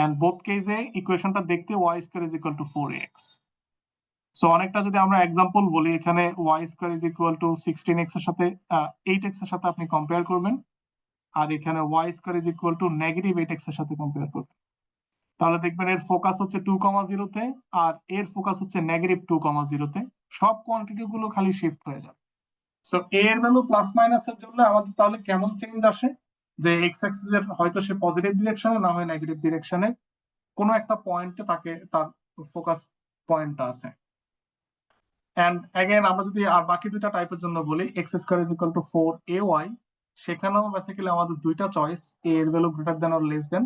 এন্ড বোথ কেসে ইকুয়েশনটা দেখতে y square is equal to 4x। So অনেকটা যদি আমরা এক্সাম্পল বলি, এখানে y square is equal to 16x এর সাথে 8x এর সাথে আপনি কম্পেয়ার করবেন, আর এখানে y square is equal to -8x এর সাথে কম্পেয়ার করবেন, তাহলে দেখবেন এর ফোকাস হচ্ছে 2,0 তে আর এর ফোকাস হচ্ছে -2,0 তে। সব কোয়ান্টিটি গুলো খালি শিফট হয়ে যাবে। সো a এর ভ্যালু প্লাস মাইনাস এর জন্য আমাদের তাহলে কেমন চেঞ্জ আসে, যে এক্স অ্যাক্সিস এর হয়তো সে পজিটিভ ডিরেকশনে না হয় নেগেটিভ ডিরেকশনে কোনো একটা পয়েন্টে তাকে তার ফোকাস পয়েন্টটা আছে। এন্ড অ্যাগেন আমরা যদি আর বাকি দুইটা টাইপের জন্য বলি, x square is equal to 4ay, সেখানেও বেসিক্যালি আমাদের দুইটা চয়েস, a এর value greater than or less than.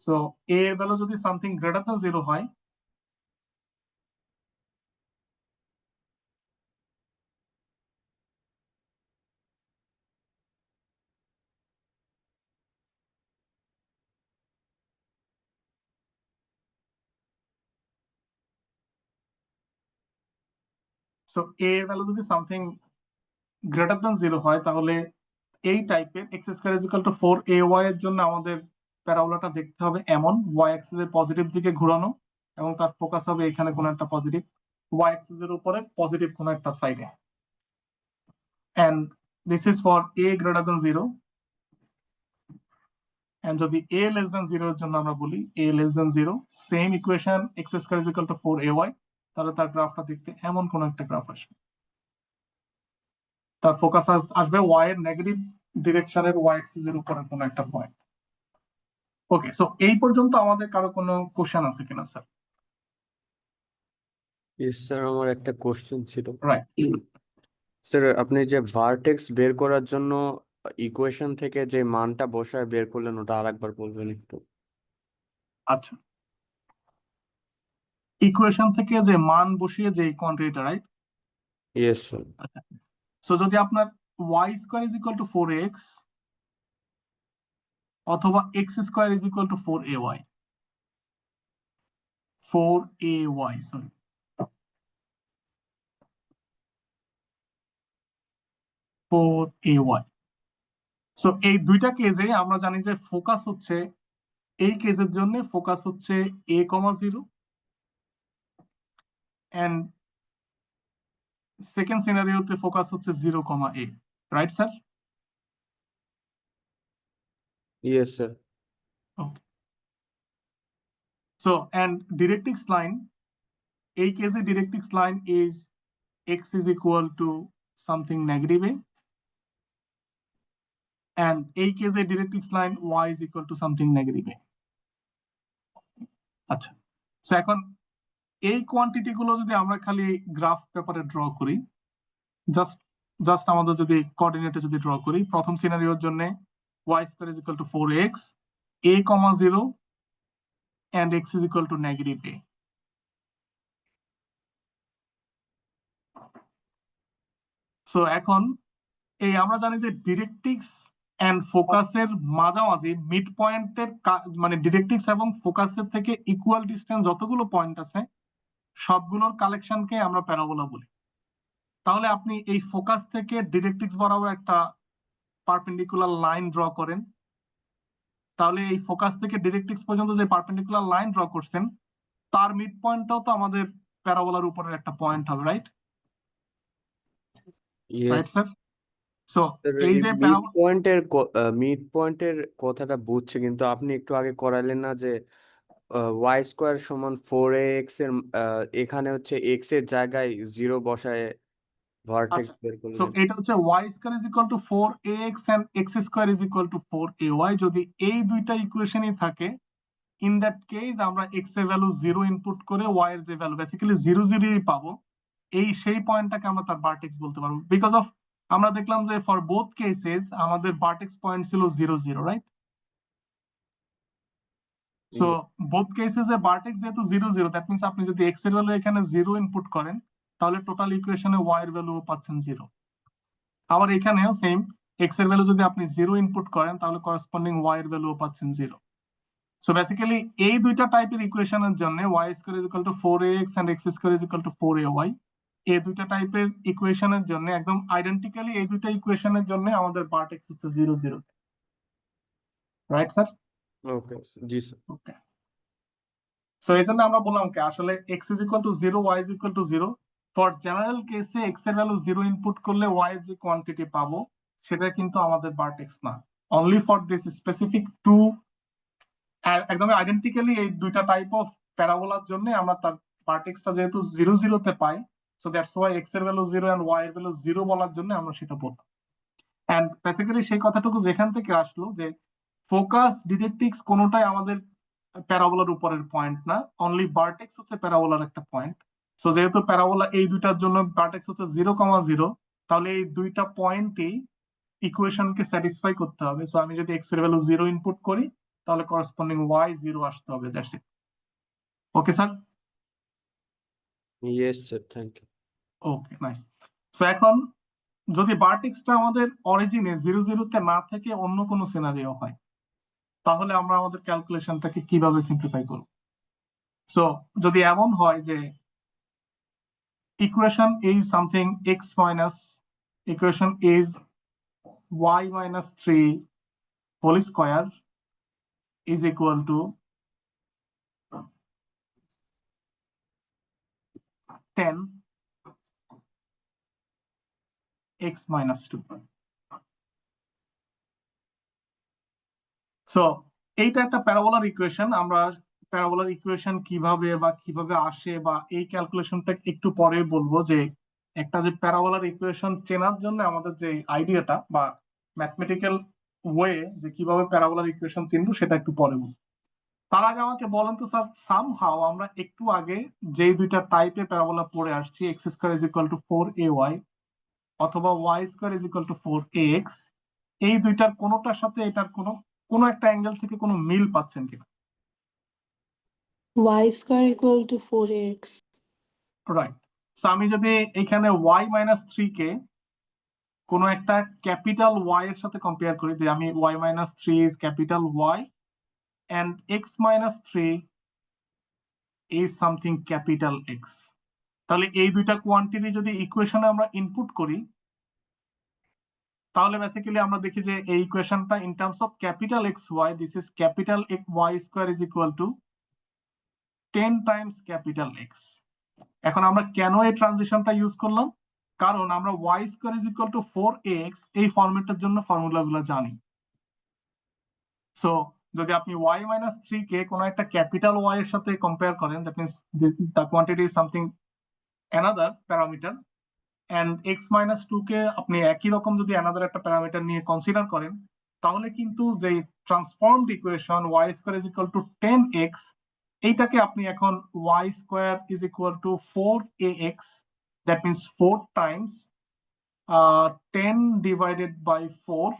So a এর ভ্যালু যদি সামথিং গ্রেটার দেন 0 হয় সো a এর ভ্যালু যদি সামথিং গ্রেটার দেন 0 হয় তাহলে এই টাইপের x square is equal to 4ay এর জন্য আমাদের প্যারাবোলাটা দেখতে হবে এমন, y অ্যাক্সিস এর পজিটিভ দিকে ঘোরানো এবং তার ফোকাস হবে এখানে কোনো একটা পজিটিভ, y অ্যাক্সিস এর উপরে পজিটিভ কোনো একটা সাইডে। And this is for a greater than 0। And যদি a লেস দেন 0 এর জন্য আমরা বলি a less than 0, same equation x square is equal to 4ay, তাহলে তার গ্রাফটা দেখতে এমন কোন একটা গ্রাফ আসবে, তার ফোকাস আসবে y এর নেগেটিভ ডিরেকশনের y অ্যাক্সিস এর উপরে কোনো একটা পয়েন্ট। ওকে, সো এই পর্যন্ত আমাদের কারো কোনো কোশ্চেন আছে কিনা স্যার? স্যার আমার একটা কোশ্চেন ছিল। রাইট, স্যার আপনি যে ভার্টেক্স বের করার জন্য ইকুয়েশন থেকে যে মানটা বসায় বের করলেন ওটা আরেকবার বলবেন একটু। আচ্ছা, ইকুয়েশন থেকে যে মান বসিয়ে যে কোয়ান্টিটিটা, রাইট? Yes sir. সো যদি আপনার y square is equal to 4x অথবা x square is equal to 4ay, 4ay, sorry, so এই দুইটা কেসে আমরা জানি যে ফোকাস হচ্ছে, এই কেসের জন্য ফোকাস হচ্ছে a,0 এন্ড সেকেন্ড সিনারিওতে ফোকাস হচ্ছে 0,a, right sir? Yes sir. Okay, so and directrix line, এই কেসে directrix line is x is equal to something negative a, and এই কেসে directrix line y is equal to something negative a. আচ্ছা, তো এখন এই quantity গুলো যদি আমরা খালি গ্রাফ পেপারে ড্র করি, জাস্ট জাস্ট আমাদের যদি কোঅর্ডিনেটে যদি ড্র করি, প্রথম সিনারিওর জন্য y square is equal to 4x a, 0 and x is equal to negative a. So এখন এই আমরা জানি যে ডিরেক্ট্রিক্স এন্ড ফোকাসের মাঝামাঝি মিড পয়েন্টের মানে ডিরেক্ট্রিক্স এবং ফোকাসের থেকে ইকুয়াল ডিসটেন্স যতগুলো পয়েন্ট আছে সবগুলোর কালেকশনকে আমরা প্যারাবোলা বলি। তাহলে আপনি এই ফোকাস থেকে ডিরেক্ট্রিক্স বরাবর একটা পারপেন্ডিকুলার লাইন ড্র করেন, তাহলে এই ফোকাস থেকে ডিরেক্ট্রিক্স পর্যন্ত যে পারপেন্ডিকুলার লাইন ড্র করছেন তার মিড পয়েন্টটাও তো আমাদের প্যারাবোলার উপরের একটা পয়েন্ট হবে, রাইট? Right sir. সো এই যে মিড পয়েন্টের কথাটা বুঝছি, কিন্তু আপনি একটু আগে করাইলেন না যে ওয়াই স্কোয়ার সমান 4ax এর এখানে হচ্ছে x এর জায়গায় 0 বসায় ভার্টেক্স বের সো করলেন। এটা হচ্ছে y square is equal to 4ax and x square is equal to 4ay। যদি এই দুইটা ইকুয়েশনই থাকে, ইন দ্যাট কেস আমরা x এর ভ্যালু 0 ইনপুট করে y এর যে ভ্যালু বেসিক্যালি 0 0ই পাবো, সেই পয়েন্টটাকে আমরা তার ভার্টেক্স বলতে পারবো। বিকজ অফ আমরা দেখলাম যে ফর বোথ কেসেস আমাদের ভার্টেক্স পয়েন্ট ছিল 0 0, রাইট? সো বোথ কেসেস এ ভার্টেক্স যেহেতু 0 0, দ্যাট মিন্স আপনি যদি x এর ভ্যালু এখানে 0 ইনপুট করেন তাহলে টোটাল ইকুয়েশনে y এর ভ্যালু পাচ্ছেন 0। আবার এখানেও সেম, x এর ভ্যালু যদি আপনি 0 ইনপুট করেন তাহলে করসপন্ডিং y এর ভ্যালু পাচ্ছেন 0। সো বেসিক্যালি এই দুইটা টাইপের ইকুয়েশনের জন্য y square is equal to 4ax and x square is equal to 4ay, এই দুইটা টাইপের ইকুয়েশনের জন্য একদম আইডেন্টিক্যালি এই দুইটা ইকুয়েশনের জন্য আমাদের ভার্টেক্স হচ্ছে 0 0, রাইট স্যার? ওকে, জি স্যার। ওকে, সো এই জন্য আমরা বললাম কি আসলে x is equal to 0, y is equal to 0। For general কেসে x এর ভ্যালু 0 ইনপুট করলে y এর যে কোয়ান্টিটি পাবো সেটা কিন্তু আমাদের ভার্টেক্স না। Only for this specific to একদম আইডেন্টিক্যালি এই দুইটা টাইপ অফ প্যারাবোলার জন্য আমরা তার ভার্টেক্সটা যেহেতু 0 0 তে পাই, সো দ্যাটস ওয়াই x এর ভ্যালু 0 and y এর ভ্যালু 0 বলার জন্য আমরা সেটা বললাম। এন্ড বেসিক্যালি সেই কথাটুকু যেখান থেকে আসলো যে ফোকাস ডিরেক্ট্রিক্স কোনোটাই আমাদের প্যারাবোলার উপরের পয়েন্ট না, অনলি ভার্টেক্স হচ্ছে প্যারাবোলার একটা পয়েন্ট। সো যেহেতু প্যারাবোলা এই দুইটার জন্য ভার্টেক্স হচ্ছে 0, 0, তাহলে এই দুইটা পয়েন্টই ইকুয়েশনকে স্যাটিসফাই করতে হবে। সো আমি যদি x এর ভ্যালু 0 ইনপুট করি তাহলে করসপন্ডিং y 0 আসতে হবে, that's it. Okay sir? Yes sir, thank you. Okay, nice. So এখন যদি ভার্টেক্সটা আমাদের অরিজিনে 0 0 তে না থেকে অন্য কোনো সিনারিও হয় তাহলে আমরা আমাদের ক্যালকুলেশনটাকে কিভাবে সিম্পলিফাই করব? সো যদি এমন হয় যে equation is something x minus equation is y minus 3 whole square is equal to 10 x minus 2. So এইটা একটা প্যারাবোলার ইকুয়েশন। আমরা প্যারাবোলার ইকুয়েশন কিভাবে আসে বা এই ক্যালকুলেশনটা একটু পরে বলবো, যে একটা যে প্যারাবোলার ইকুয়েশন চেনার জন্য আমাদের যে আইডিয়াটা বা ম্যাথমেটিক্যাল ওয়ে যে কিভাবে প্যারাবোলার ইকুয়েশন চিনবো সেটা একটু পরে বলবো। তার আগে আমাকে বলেন তো স্যার, সামহাউ আমরা একটু আগে যে দুইটা টাইপের প্যারাবোলা পড়ে আসছি, x square is equal to 4ay অথবা y square is equal to 4ax, এই দুইটার কোনোটার সাথে এটার কোনো একটা অ্যাঙ্গেল থেকে কোনো মিল পাচ্ছেন কিনা? y square equal to 4ax. Right. So আমি যদি এখানে y মাইনাস 3 কে কোনো একটা ক্যাপিটাল y এর সাথে কম্পেয়ার করি, যে আমি y minus 3 is capital y and x minus 3 is something capital X, তাহলে এই দুইটা কোয়ান্টিটি যদি ইকুয়েশনে আমরা ইনপুট করি তাহলে বেসিক্যালি আমরা দেখি যে এই ইকুয়েশনটা in terms of capital XY, this is capital y square is equal to 10 times capital X। এখন আমরা কেন এই ট্রানজিশনটা ইউজ করলাম? কারণ আমরা y square is equal to 4ax এই ফরম্যাটের জন্য ফর্মুলাগুলো জানি। সো যদি আপনি y minus 3 কে কোনো একটা ক্যাপিটাল y এর সাথে কম্পেয়ার করেন, that means the quantity is something another parameter, and x minus 2 কে আপনি একই রকম যদি অ্যানাদার একটা প্যারামিটার নিয়ে কনসিডার করেন, তাহলে কিন্তু যে transformed equation y square is equal to 10x এইটাকে আপনি এখন y square is equal to 4ax, that means 4 times 10 divided by 4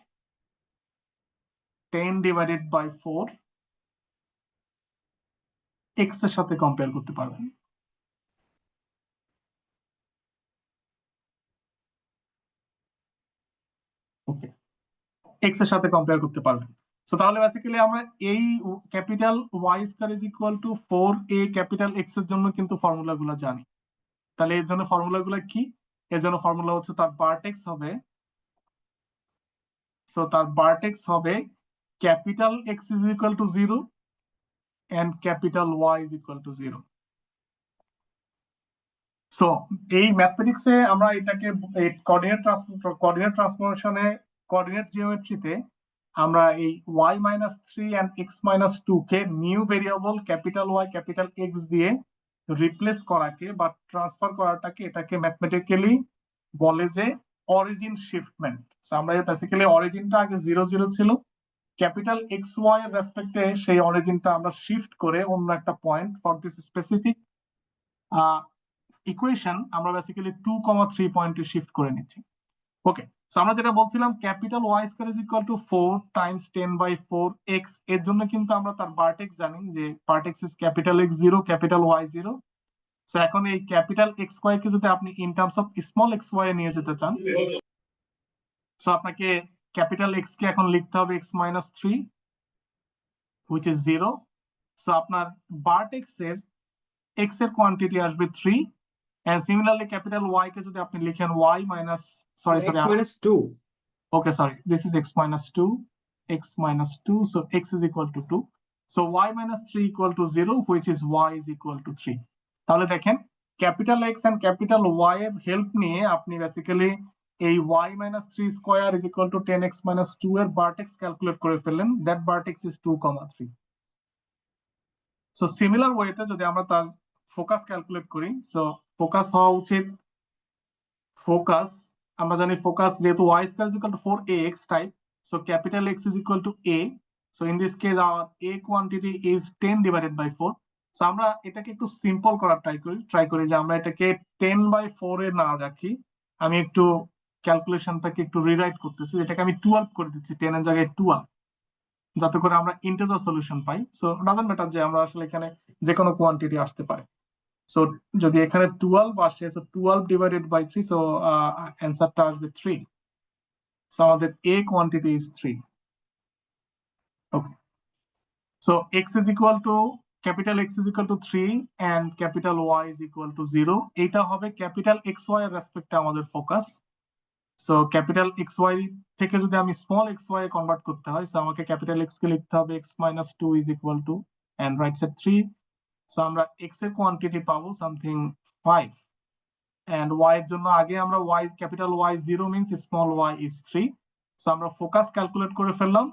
x এর সাথে কম্পেয়ার করতে পারবেন। ওকে, x এর সাথে কম্পেয়ার করতে পারবেন। সো তাহলে বেসিক্যালি আমরা এই capital y square is equal to 4a capital x এর জন্য কিন্তু ফর্মুলাগুলো জানি। তাহলে এর জন্য ফর্মুলাগুলো কি? এর জন্য ফর্মুলা হচ্ছে তার ভার্টেক্স হবে, সো তার ভার্টেক্স হবে capital x is equal to 0 and capital y is equal to 0। So এই ম্যাথমেটিক্সে আমরা এটাকে কোঅর্ডিনেট ট্রান্সফরমেশনে কোঅর্ডিনেট জিওমেট্রিতে আমরা এই y minus 3 and x minus 2 কে new variable capital Y capital X দিয়ে রিপ্লেস করাকে বা ট্রান্সফার করাটাকে এটাকে ম্যাথমেটিক্যালি বলে যে অরিজিন শিফটমেন্ট। সো আমরা বেসিক্যালি অরিজিনটা আগে 0 0 ছিল, ক্যাপিটাল XY এর রেসপেক্টে সেই অরিজিনটা আমরা শিফট করে অন্য একটা point for this specific equation আমরা বেসিক্যালি 2,3 পয়েন্টে শিফট করে নিচ্ছি। ওকে, সো আমরা যেটা বলছিলাম capital y square is equal to 4 times 10 by 4x, এর জন্য কিন্তু আমরা তার ভার্টেক্স জানি যে vertex is capital X 0 capital Y 0। So এখন এই ক্যাপিটাল XY কে যদি আপনি in terms of small xy এ নিয়ে যেতে চান, সো আপনাকে ক্যাপিটাল X কে এখন লিখতে হবে x minus 3 which is 0। So আপনার ভার্টেক্স এর x এর কোয়ান্টিটি আসবে 3, and similarly capital Y কে যদি আপনি লিখেন y minus sorry x minus 2. okay, sorry, this is x minus 2, so x is equal to 2, so y minus 3 equal to 0, which is y is equal to 3. তাহলে দেখেন capital X and capital Y এর help নিয়ে আপনি basically এই y minus 3 square is equal to 10x minus 2 এর vertex calculate করে ফেললেন, that vertex is 2,3. so similar ওয়েতে যদি আমরা তার ফোকাস ক্যালকুলেট করি, সো ফোকাস হওয়া উচিত ফোকাস আমরা জানি ফোকাস যেহেতু y square is equal to 4ax type, so capital X is equal to a, so in this case our a quantity is 10 divided by 4। So আমরা এটাকে একটু simple করার ট্রাই করি যে আমরা এটাকে 10 বাই 4 এ না রাখি, আমি একটু ক্যালকুলেশনটাকে একটু রিরাইট করতেছি, এটাকে আমি 12 করে দিচ্ছি, 10 এর জায়গায় 12, যাতে করে আমরা integer solution pi. So doesn't matter যে আমরা আসলে এখানে যে কোনো কোয়ান্টিটি আসতে পারে। সো যদি এখানে 12 আসে, সো 12 ডিভাইডেড বাই 3, সো অ্যানসারটা আসবে 3। সো আমাদের a quantity is 3। Okay, so x is equal to capital X is equal to 3 and capital Y is equal to 0। এটা হবে ক্যাপিটাল XY এর রেসপেক্টে আমাদের ফোকাস। সো ক্যাপিটাল XY থেকে যদি আমি স্মল xy এ কনভার্ট করতে হয়, সো আমাকে ক্যাপিটাল X কে লিখতে হবে x minus 2 is equal to and right side 3। So আমরা x এর কোয়ান্টিটি পাবো সামথিং 5, and y এর জন্য আগে আমরা y capital Y 0 means small y is 3, so আমরা ফোকাস ক্যালকুলেট করে ফেললাম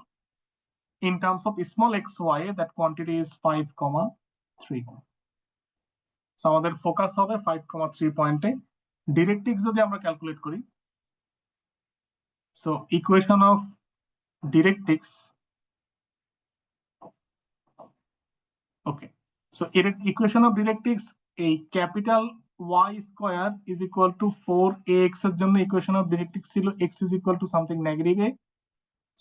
in terms of small xy, that quantity is 5,3. So আমাদের ফোকাস হবে 5,3 পয়েন্টে। ডিরেক্ট্রিক্স যদি আমরা ক্যালকুলেট করি, so equation of directrix, okay, so equation of directrix এই capital y square is equal to 4ax এর জন্য ইকুয়েশন অফ ডিরেক্ট্রিক্স ছিল x is equal to something negative a।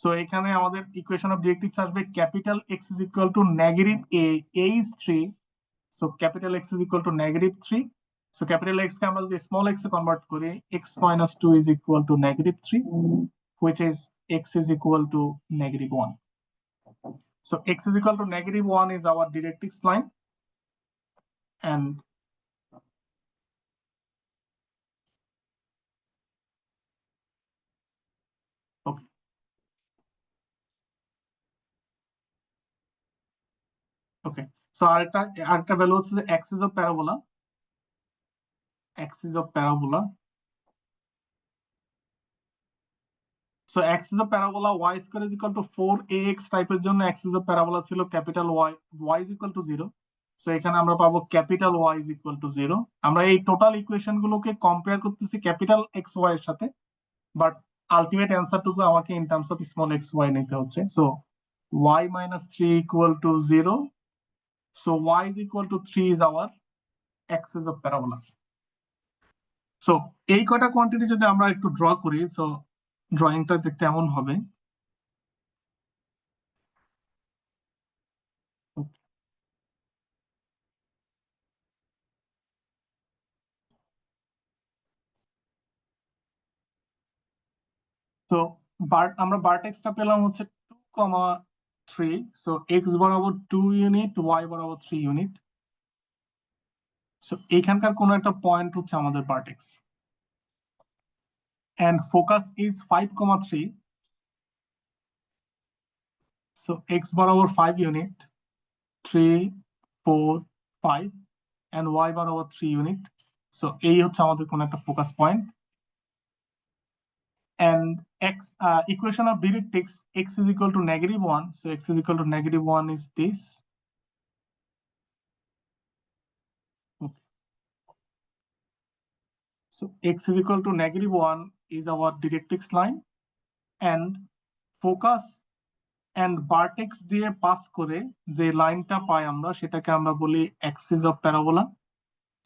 So এখানে আমাদের ইকুয়েশন অফ ডিরেক্ট্রিক্স আসবে capital X is equal to negative a is 3, so capital X is equal to negative 3, so capital X কে আমরা যদি small x এ convert করি, x minus 2 is equal to negative 3, which is x is equal to negative 1. So x is equal to negative 1 is our directrix line, and okay, okay, so আরেকটা value হচ্ছে যে axis of parabola, axis of parabola, so axis of parabola y square is equal to 4ax টাইপের জন্য axis of parabola ছিল capital y is equal to 0, so এখানে আমরা পাবো capital Y is equal to 0। আমরা এই টোটাল ইকুয়েশন গুলোকে compare করতেছি ক্যাপিটাল XY এর সাথে, বাট আলটিমেট অ্যান্সারটুকু আমাকে in terms of small xy নিতে হচ্ছে। So y minus 3 equal to 0, So y is equal to 3 is our axis of parabola. So এই কটা কোয়ান্টিটি যদি আমরা একটু ড্র করি, সো ড্রয়িংটা দেখতে এমন হবে। তো আমরা ভার্টেক্সটা পেলাম হচ্ছে 2,3, সো এক্স বরাবর 2 ইউনিট, ওয়াই বরাবর 3 ইউনিট। সো এইখানকার কোন একটা পয়েন্ট হচ্ছে আমাদের vertex, and focus is 5,3, so x বরাবর 5 ইউনিট, 3, 4, 5, and y বরাবর 3 ইউনিট। সো এই হচ্ছে আমাদের কোন একটা focus point. And x equation of directrix, x is equal to -1, so x is equal to -1 is this. Okay. So x is equal to -1 is our directrix line, and focus and vertex দিয়ে pass করে যে লাইনটা পাই আমরা সেটাকে আমরা বলি Axis of parabola.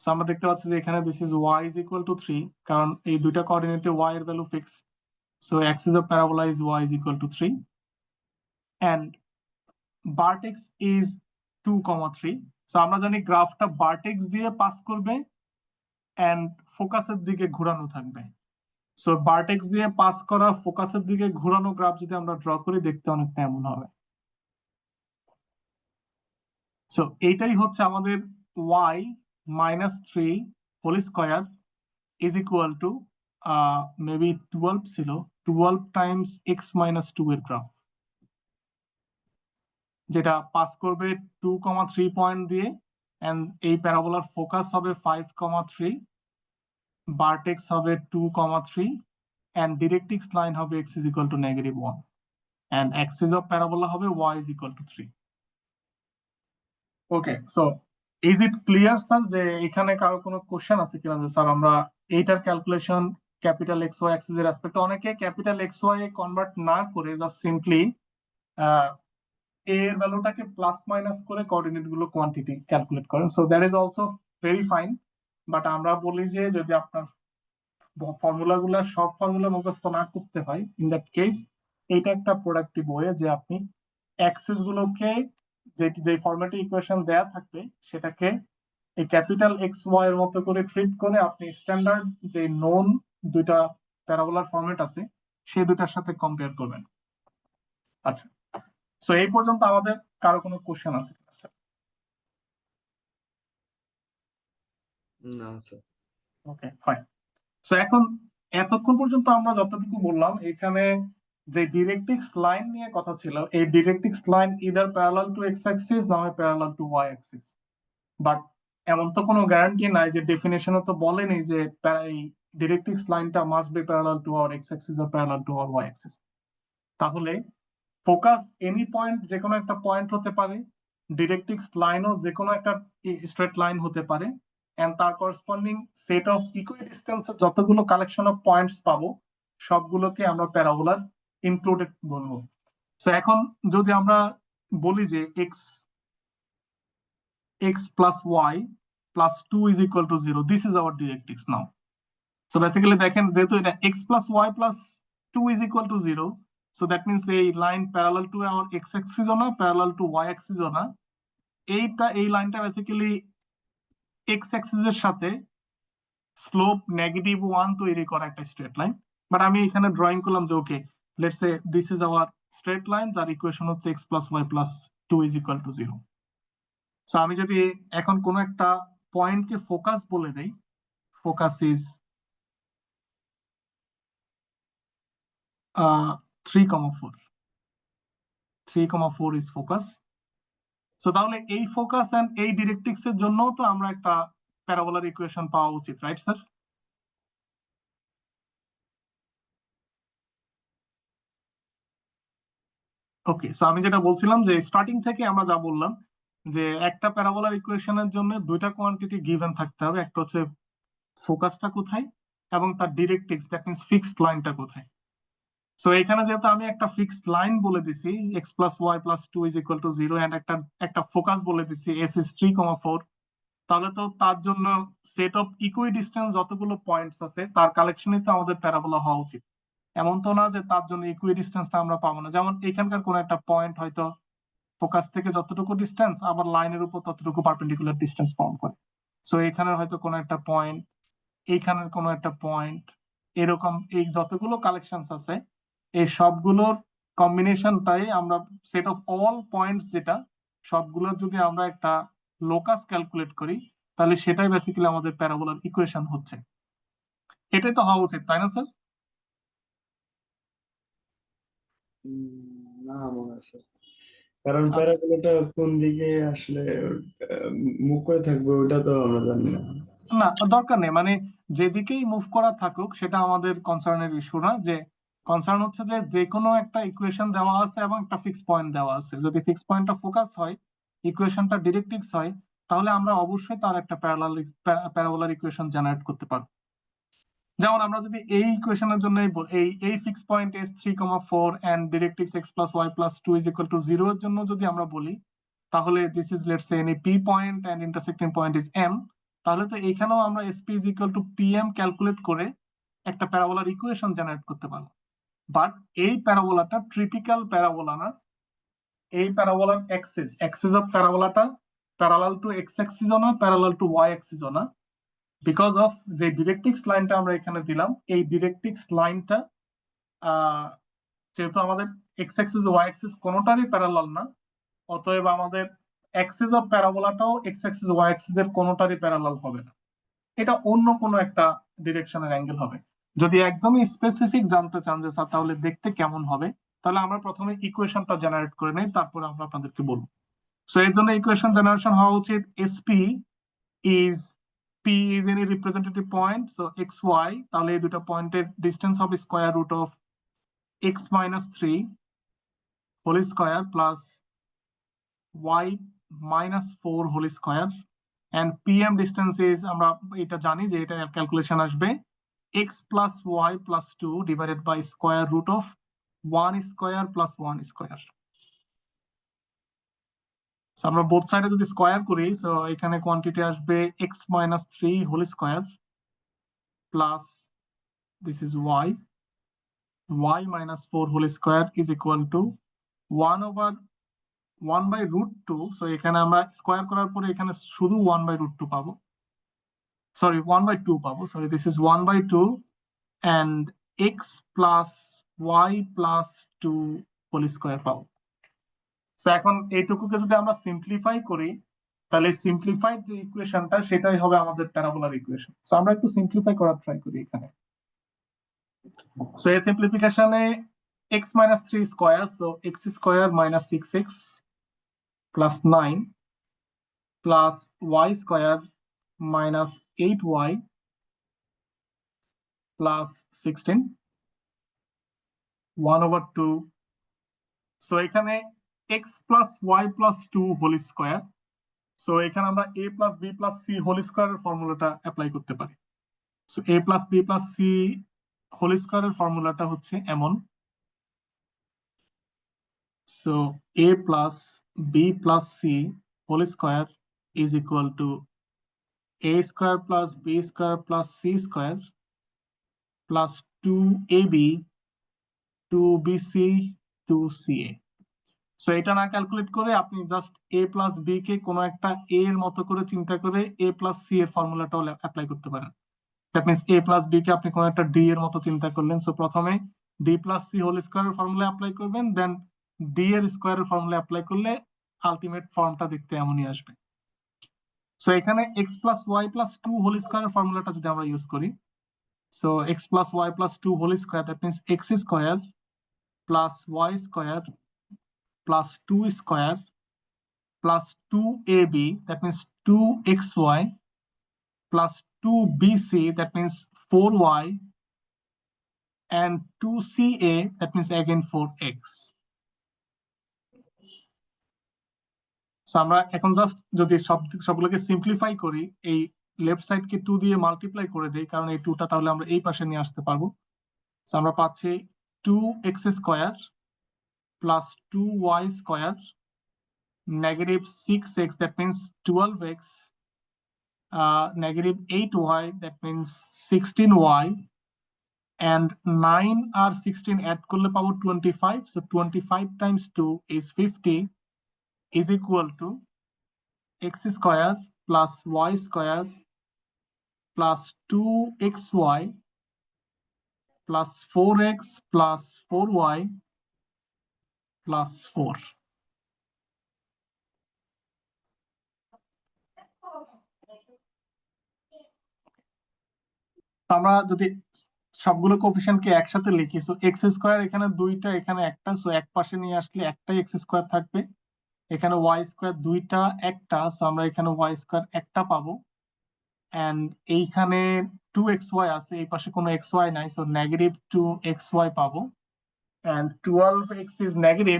So আমরা দেখতে পাচ্ছি যে এখানে this is y is equal to 3, কারণ এই দুইটা কোঅর্ডিনেটে y এর value fixed. So Axis of parabola is y is equal to 3, and vertex is 2,3. So আমরা জানি গ্রাফটা ভার্টেক্স দিয়ে পাস করবে এন্ড ফোকাসের দিকে ঘোরানো থাকবে। সো ভার্টেক্স দিয়ে পাস করা ফোকাসের দিকে ঘোরানো গ্রাফ যদি আমরা ড্র করি দেখতে অনেকটা এমন হবে। সো এইটাই হচ্ছে আমাদের y -3 whole square is equal to maybe 12 ছিল, 12 টাইমস x - 2 এর গ্রাফ, যেটা পাস করবে 2,3 পয়েন্ট দিয়ে, এন্ড এই প্যারাবোলার ফোকাস হবে 5,3, ভার্টেক্স হবে 2,3, এন্ড ডিরেক্ট্রিক্স লাইন হবে x is equal to -1, and axis of parabola হবে y is equal to 3. Okay, so is it clear sir যে এখানে কারো কোনো কোশ্চেন আছে কিনা, যে স্যার আমরা এইটার calculation capital x y axis এর রেসপেক্টে অনেকে ক্যাপিটাল এক্স ওয়াই এ কনভার্ট না করে জাস্ট সিম্পলি এর ভ্যালুটাকে প্লাস মাইনাস করে কোঅর্ডিনেট গুলো কোয়ান্টিটি ক্যালকুলেট করেন, so that is also very fine. But আমরা বলি যে যদি আপনার ফর্মুলাগুলো সব ফর্মুলা মুখস্থ না করতে হয়, ইন দ্যাট কেস এটা একটা প্রোডাক্টিভ ওয়ে যে আপনি অ্যাক্সিস গুলোকে যে ফরম্যাটে ইকুয়েশন দেয়া থাকবে সেটাকে এই ক্যাপিটাল এক্স ওয়াই এর মতো করে ট্রিট করে আপনি স্ট্যান্ডার্ড যে নোন দুইটা প্যারাবোলার ফরম্যাট আছে সেই দুটার সাথে কম্পেয়ার করবেন। আচ্ছা, সো এই পর্যন্ত আমাদের কারো কোনো কোশ্চেন আছে কিনা স্যার? না স্যার। Okay, fine. সো এখন এতক্ষণ পর্যন্ত আমরা যতটুকু বললাম, এখানে যে ডিরেক্ট্রিক্স লাইন নিয়ে কথা ছিল, এই directrix line either parallel to x axis না হয় parallel to y axis, but এমন তো কোনো গ্যারান্টি নাই, যে ডেফিনেশনে তো বলেনি যে এই ডিরেক্ট্রিক্স লাইনটা must be parallel to our x axis or parallel to our y axis. তাহলে ফোকাস এনি পয়েন্ট যে কোনো একটা পয়েন্ট হতে পারে, ডিরেক্ট্রিক্স লাইনও যে কোনো একটা স্ট্রেট লাইন হতে পারে, এন্ড তার করসপন্ডিং সেট অফ ইকুইডিস্টেন্স যতগুলো কালেকশন অফ পয়েন্টস পাবো সবগুলোকে আমরা প্যারাবোলার ইনক্লুডেড বলবো। সো এখন যদি আমরা বলি যে x plus y plus 2 is equal to 0, this is our directrix now. So basically দেখেন যেহেতু এটা x plus y plus 2 is equal to 0, so that means এই line parallel to our x axis ও না প্যারালাল টু y axis ও না, এই লাইনটা basically x axis এর সাথে স্লোপ -1 তৈরি করা একটা স্ট্রেট লাইন। বাট আমি এখানে ড্রয়িং করলাম যে okay let's say this is hour straight line যার ইকুয়েশন হচ্ছে x plus y plus 2 is equal to 0. So আমি যদি এখন কোন একটা পয়েন্টকে ফোকাস বলে দেই, focus is 3,4 is focus. So তাহলে এই ফোকাস এন্ড এই ডিরেক্ট্রিক্স এর জন্য তো আমরা একটা প্যারাবোলার ইকুয়েশন পাওয়া উচিত, রাইট স্যার? ওকে, সো আমি যেটা বলছিলাম যে স্টার্টিং থেকে আমরা যা বললাম যে একটা প্যারাবোলার ইকুয়েশনের জন্য দুইটা কোয়ান্টিটি গিভেন থাকতে হবে, একটা হচ্ছে ফোকাসটা কোথায় এবং তার ডিরেক্ট্রিক্স দ্যাট মিন্স ফিক্সড লাইনটা কোথায়। সো এখানে যেহেতু আমি একটা ফিক্সড লাইন বলে দিছি x plus y plus 2 is equal to 0 and একটা ফোকাস বলে দিছি s ইজ 3,4, তাহলে তো তার জন্য সেট অফ ইকুই ডিস্টেন্স যতগুলো পয়েন্টস আছে তার কালেকশনই তো আমাদের প্যারাবোলা হওয়া উচিত। এমন তো না যে তার জন্য ইকুই ডিস্টেন্সটা আমরা পাবো না, যেমন এখানকার কোন একটা পয়েন্ট হয়তো ফোকাস থেকে যতটুকু ডিস্টেন্স আবার লাইনের উপর ততটুকু পারপেন্ডিকুলার ডিস্টেন্স ফর্ম করে। সো এখানের হয়তো কোনো একটা পয়েন্ট, এইখানের কোনো একটা পয়েন্ট, এরকম এই যতগুলো কালেকশনস আছে এই সবগুলোর কম্বিনেশনটাই আমরা সেট অফ অল পয়েন্টস, যেটা সবগুলোর যদি আমরা একটা লোকাস ক্যালকুলেট করি তাহলে সেটাই বেসিক্যালি আমাদের প্যারাবোলার ইকুয়েশন হচ্ছে। এটাই তো হওয়া উচিত, তাই না স্যার? না মনে আছে, কারণ আচ্ছা। প্যারাবোলাটা কোন দিকে আসলে মুখ করে থাকবে ওটা তো আমরা জানি না। না, দরকার নেই, মানে যেদিকেই মুভ করা থাকুক সেটা আমাদের কনসার্নের ইস্যু না। যে কনসার্ন হচ্ছে যে যে কোনো একটা ইকুয়েশন দেওয়া আছে এবং একটা ফিক্স পয়েন্ট দেওয়া আছে, যদি ফিক্স পয়েন্টটা ফোকাস হয়, ইকুয়েশনটা ডিরেক্ট্রিক্স হয়, তাহলে আমরা অবশ্যই তার একটা প্যারাবোলার ইকুয়েশন জেনারেট করতে পারবো। যেমন আমরা যদি এই ইকুয়েশনের জন্য এই fix point s 3,4 and directrix x plus y plus 2 is equal to 0 এর জন্য যদি আমরা বলি, তাহলে this is let's say any p point and intersecting point is m, তাহলে তো এখানেও আমরা sp ইজ ইকুয়াল টু pm ক্যালকুলেট করে একটা প্যারাবোলার ইকুয়েশন জেনারেট করতে পারবো। বাট এই প্যারাবোলাটা ট্রিপিক্যাল প্যারাবোলা না, এই প্যারাবোলার অ্যাক্সিস অফ প্যারাবোলাটা প্যারালাল টু x অ্যাক্সিসও না, প্যারালাল টু y অ্যাক্সিসও না, বিকজ অফ যে ডিরেক্ট্রিক্স লাইনটা আমরা এখানে দিলাম, এই ডিরেক্ট্রিক্স লাইনটা যেহেতু আমাদের এক্স অ্যাক্সিস ওয়াই অ্যাক্সিস কোনোটারই প্যারালাল না, অতএব আমাদের অ্যাক্সিস অফ প্যারাবোলাটাও এক্স অ্যাক্সিস ওয়াই অ্যাক্সিস এর কোনোটারই প্যারালাল হবে না, এটা অন্য কোনো একটা ডিরেকশনের অ্যাঙ্গেল হবে। যদি একদমই স্পেসিফিক জানতে চান যে স্যার তাহলে দেখতে কেমন হবে, তাহলে আমরা প্রথমে ইকুয়েশনটা জেনারেট করে নেই, তারপরে আমরা আপনাদেরকে বলবো। সো এর জন্য ইকুয়েশন জেনারেশন হওয়া উচিত SP is P is any representative point, so xy, তাহলে এই দুটো পয়েন্টের ডিসটেন্স হবে square root of x minus 3 whole square plus y minus 4 whole square, and PM distance is আমরা এটা জানি যে এটা ক্যালকুলেশন আসবে x plus y plus 2 divided by square root of 1 square plus 1 square. So আমরা both সাইডে যদি square করি, সো এখানে কোয়ান্টিটি আসবে x minus 3 whole square plus this is y minus 4 whole square is equal to 1 over 1 by root 2, so এখানে আমরা square করার পরে এখানে শুধু 1 by root 2 পাবো, সরি 1 by 2 পাবো, sorry this is 1 by 2 and x plus y plus 2 whole square পাবো। So এখন এইটুকুকে যদি আমরা সিম্পলিফাই করি, তাহলে সিম্পলিফাইড যে ইকুয়েশনটা সেটাই হবে আমাদের প্যারাবোলার ইকুয়েশন। সো আমরা একটু সিম্পলিফাই করার ট্রাই করি এখানে। সো এই সিম্পলিফিকেশনে x minus 3 square, so x square minus 6x plus 9 plus y square minus 8y plus 16 1 over 2, so এখানে x plus y plus 2 whole square, so এখানে আমরা a plus b plus c whole square এর ফর্মুলাটা apply করতে পারি। so a plus b plus c whole square এর ফর্মুলাটা হচ্ছে এমন, so a plus b plus c whole square is equal to a square plus b square plus c square plus 2ab 2bc 2ca. So এটা না calculate করে আপনি just a plus b কে কোনো একটা a এর মতো করে চিন্তা করে a প্লাস c এর ফর্মুলাটাও অ্যাপ্লাই করতে পারেন। That means a plus b কে আপনি কোনো একটা d এর মতো চিন্তা করলেন, সো প্রথমে d প্লাস c হোল স্কয়ারের ফর্মুলা অ্যাপ্লাই করবেন, দেন d এর স্কয়ারের ফর্মুলা অ্যাপ্লাই করলে আলটিমেট ফর্মটা দেখতে এমনই আসবে। সো এখানে x plus y plus 2 whole স্কয়ারের ফর্মুলাটা যদি আমরা ইউজ করি, so x plus y plus 2 whole square, that means x square plus y square plus 2 square plus 2ab, that means 2xy plus 2bc, that means 4y, and 2ca, that means again 4x. So আমরা এখন just যদি সবগুলোকে simplify করি, এই left side কে 2 দিয়ে multiply করে দেই, কারণ এই 2টা তাহলে আমরা এই পাশে নিয়ে আসতে পারবো। সো আমরা পাচ্ছি 2x square plus 2y square negative 6x, that means 12x, negative 8y, that means 16y, and 9 R 16 add করলে পাবো 25, so 25 times 2 is 50 is equal to x square plus y square plus 2xy plus 4x plus 4y plus 4. আমরা যদি সবগুলো কোএফিসিয়েন্টকে একসাথে লিখি, so x square এখানে দুইটা, এখানে একটা, সো এক পাশে নিয়ে আসলে একটাই এক্স স্কোয়ার থাকবে। এখানে ওয়াই স্কোয়ার দুইটা, একটা, সো আমরা এখানে ওয়াই স্কোয়ার একটা পাবো। এন্ড এইখানে 2xy আছে, এই পাশে কোনো xy নাই, সো নেগেটিভ 2xy পাবো। এন্ড 12x ইজ নেগেটিভ,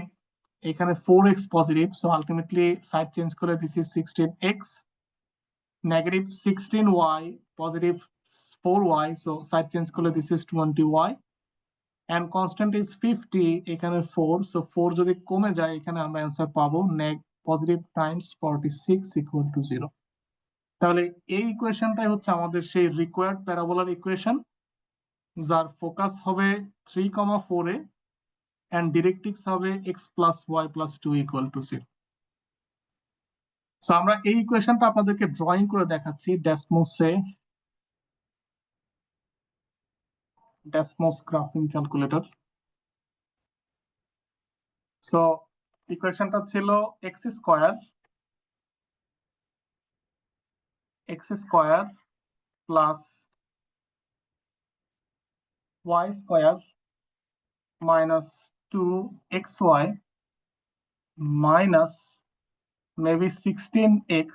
এখানে 4x positive, so ultimately side change করে this is 16x, negative 16y, positive 4y, so side change করলে this is 20y, and constant is 50, এখানে 4, so 4 যদি কমে যায় এখানে আমরা অ্যান্সার পাবো positive times 46 equal to 0। তাহলে এই ইকুয়েশনটাই হচ্ছে আমাদের সেই রিকোয়ার্ড প্যারাবোলার ইকুয়েশন, যার ফোকাস হবে 3,4 এ and ডিরেক্ট্রিক্স হবে x plus y plus 2 equal to 0। So আমরা এই ইকুয়েশনটা আপনাদেরকে ড্রয়িং করে দেখাচ্ছি Desmos graphing calculator। সো ইকুয়েশনটা ছিল x square plus y square minus 2xy minus maybe 16x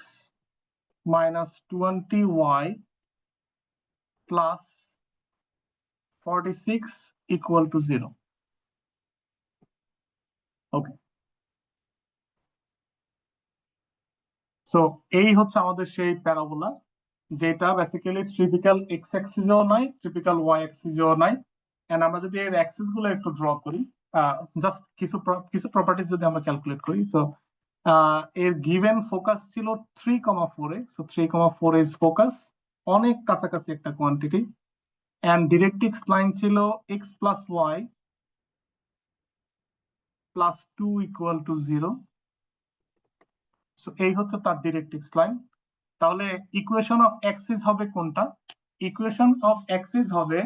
minus 20y plus 46 equal to 0। Okay, so এই হচ্ছে আমাদের সেই প্যারাবোলা, যেটা বেসিক্যালি ট্রিপিক্যাল এক্স অ্যাক্সিসেও নাই, ট্রিপিক্যাল ওয়াই অ্যাক্সিসেও নাই। এন্ড আমরা যদি এর অ্যাক্সিস গুলো একটু ড্র করি, জাস্ট কিছু প্রপার্টিজ যদি আমরা ক্যালকুলেট করি, সো এর গিভেন ফোকাস ছিল 3,4 এ, সো 3,4 ইজ ফোকাস, অনেক কাছাকাছি একটা কোয়ান্টিটি। এন্ড ডিরেক্ট্রিক্স লাইন ছিল x plus y plus 2 equal to 0, so এই হচ্ছে তার ডিরেক্ট্রিক্স লাইন। তাহলে ইকুয়েশন অফ অ্যাক্সিস হবে কোনটা? ইকুয়েশন অফ অ্যাক্সিস হবে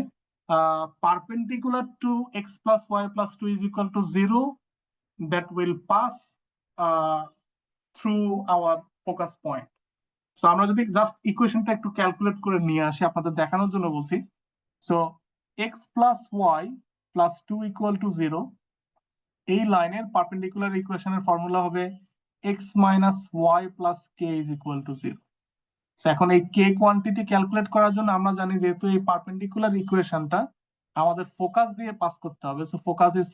perpendicular to x plus y plus 2 is equal to 0 that will pass through our focus point। So আমরা যদি just ইকুয়েশনটা একটু ক্যালকুলেট করে নিয়ে আসি আপনাদের দেখানোর জন্য বলছি। So x plus y plus 2 equal to 0, এই লাইনের পারপেন্ডিকুলার ইকুয়েশনের ফর্মুলা হবে x minus y plus k is equal to 0। এখন এই কে কোয়ান্টিটি ক্যালকুলেট করার জন্য আমরা জানি যেহেতু এই পারপেন্ডিকুলার ইকুয়েশনটা আমাদের ফোকাস দিয়ে পাস করতে হবে, সো ফোকাস ইজ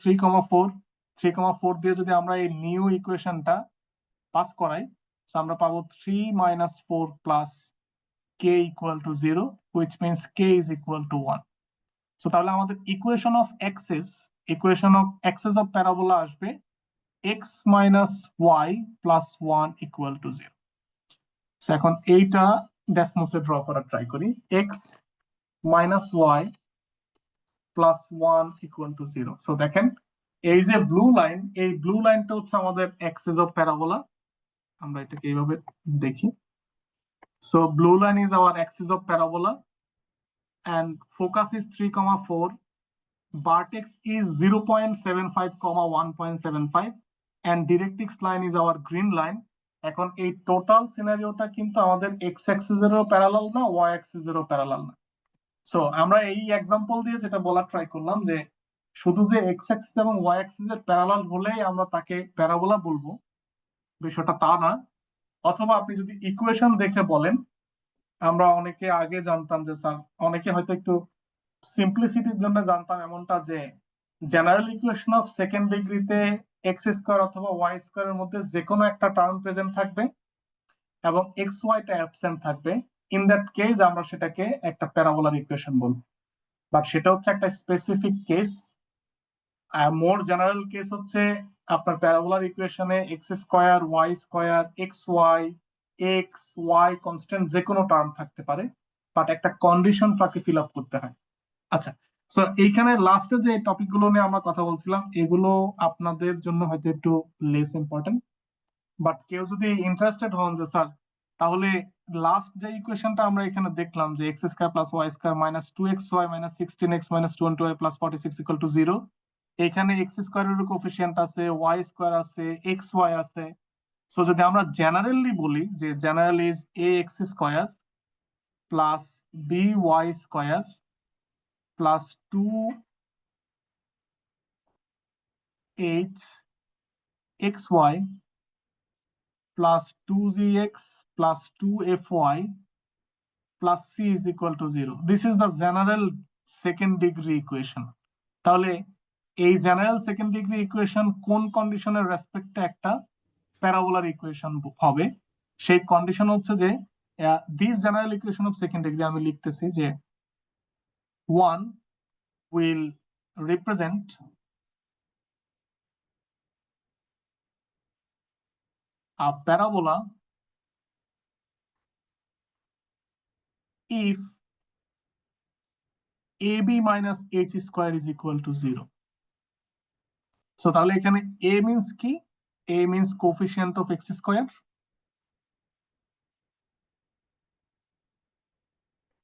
3,4 দিয়ে যদি আমরা এই নিউ ইকুয়েশনটা পাস করাই, সো আমরা পাবো 3 minus 4 plus k equal to 0, which means k is equal to 1। So তাহলে আমাদের equation of Axis of parabola আসবে x minus y plus 1 equal to 0। So এখন এইটা ডেসমোসে ড্র করা ট্রাই করি, x minus y plus 1 equal to 0। So দেখেন এই যে ব্লু লাইন, এই ব্লু লাইনটা হচ্ছে আমাদের অ্যাক্সিস অফ প্যারাবোলা, আমরা এটাকে এইভাবে দেখি। So blue line is our Axis of parabola and focus is 3,4, vertex is 0.75, 1.75, and directrix line is our green line। এখন এই টোটাল সিনারিওটা কিন্তু আমাদের এক্স অ্যাক্সিসেরও প্যারালাল না, ওয়াই অ্যাক্সিসেরও প্যারালাল না। সো আমরা এই এক্সাম্পল দিয়ে যেটা বলার ট্রাই করলাম যে শুধু যে এক্স অ্যাক্সিস এবং ওয়াই অ্যাক্সিসের প্যারালাল হলেই আমরা তাকে প্যারাবোলা বলবো, বিষয়টা তা না। অথবা আপনি যদি ইকুয়েশন দেখে বলেন, আমরা অনেকে আগে জানতাম যে স্যার, অনেকে হয়তো একটু সিম্পলিসিটির জন্য জানতাম এমনটা যে জেনারেল ইকুয়েশন অফ সেকেন্ড ডিগ্রিতে এক্স স্কোয়ার অথবা ওয়াই স্কোয়ারের মধ্যে যে কোনো একটা টার্ম প্রেজেন্ট থাকবে এবং এক্স ওয়াইটা অ্যাবসেন্ট থাকবে, ইন দ্যাট কেস আমরা সেটাকে একটা প্যারাবোলার ইকুয়েশন বলবো। বাট সেটা হচ্ছে একটা specific case, more general case হচ্ছে আপনার প্যারাবোলার ইকুয়েশনে x square y square x y constant যে কোনো টার্ম থাকতে পারে, বাট একটা কন্ডিশন তাকে ফিল আপ করতে হয়। আচ্ছা, সো এইখানে লাস্টে যে টপিক গুলো নিয়ে আমরা কথা বলছিলাম এগুলো আপনাদের জন্য হয়তো একটু লেস ইম্পর্টেন্ট, বাট কেউ যদি ইন্টারেস্টেড হন যে স্যার তাহলে লাস্ট যে ইকুয়েশনটা আমরা এখানে দেখলাম যে x square plus y square minus 2xy minus 16x minus 20y plus 46 equal to 0, এখানে এক্স স্কোয়ারের কোএফিসিয়েন্ট আছে, ওয়াই স্কোয়ার আছে, এক্স ওয়াই আছে। সো যদি আমরা জেনারেলি বলি যে general is a x square plus b y square plus 2xy plus 2gx plus 2fy plus c is equal to 0. This is the general second degree equation. তাহলে এই general second degree equation কোন কন্ডিশনের রেসপেক্টে একটা প্যারাবোলার equation হবে, সেই condition হচ্ছে যে this general equation of second degree আমি লিখতেছি যে 1 will represent a parabola if ab minus h square is equal to 0. So তাহলে এখানে a means কি? A means coefficient of x square,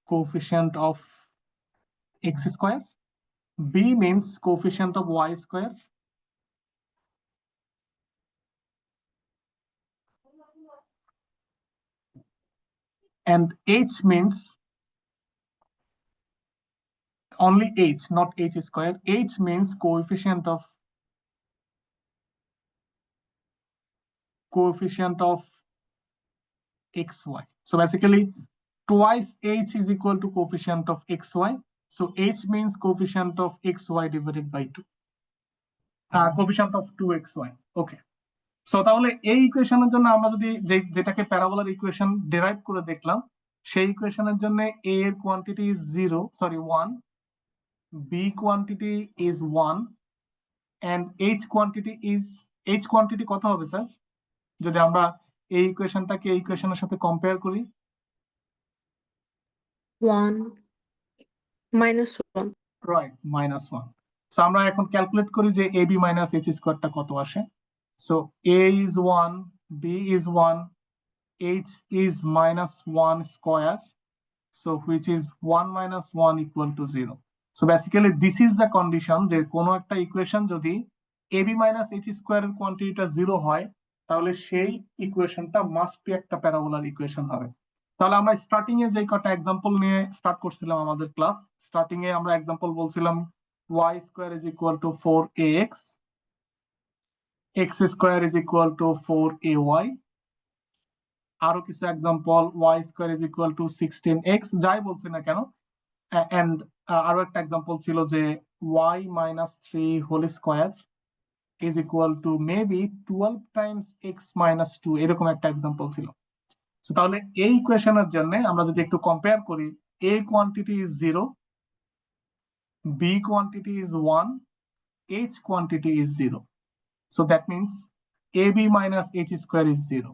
coefficient of x square. B means coefficient of y square. And h means only h, not h square. H means coefficient of xy. So basically twice h is equal to coefficient of xy. So h means coefficient of xy divided by 2. Coefficient of 2xy. Okay. So তাহলে এই ইকুয়েশনের জন্য আমরা যদি যেটাকে প্যারাবোলার equation derive করে দেখলাম, সেই ইকুয়েশনের জন্য a এর quantity is 1, b quantity is 1 and h quantity কত হবে স্যার যদি আমরা এই ইকুয়েশনটাকে এই ইকুয়েশনের সাথে কম্পেয়ার করি? 1 minus 1. রাইট, -1. সো আমরা এখন ক্যালকুলেট করি যে ab মাইনাস h স্কয়ারটা কত আসে। So a is 1, b is 1, h is -1 square, so which is 1 minus 1 equal to 0. So basically this is the condition যে কোনো একটা ইকুয়েশন যদি ab minus h square এর কোয়ান্টিটিটা 0 হয় তাহলে সেই ইকুয়েশনটা মাস্ট বি একটা প্যারাবোলার ইকুয়েশন হবে। তাহলে আমরা স্টার্টিং এ যে কটা एग्जांपल নিয়ে স্টার্ট করছিলাম আমাদের ক্লাস, স্টার্টিং এ আমরা एग्जांपल বলছিলাম y square is equal to 4ax, x square is equal to 4ay, আরো কিছু example y square is equal to 16x, যাই বলছি না কেন। এন্ড আরো একটা एग्जांपल ছিল যে y minus 3 whole square is equal to maybe 12 times x minus 2, এরকম একটা एग्जांपल ছিল। সো তাহলে এই ইকুয়েশনের জন্য আমরা যদি একটু কম্পেয়ার করি, a quantity is 0, b quantity is 1, h quantity is 0, so that means ab minus h square is 0.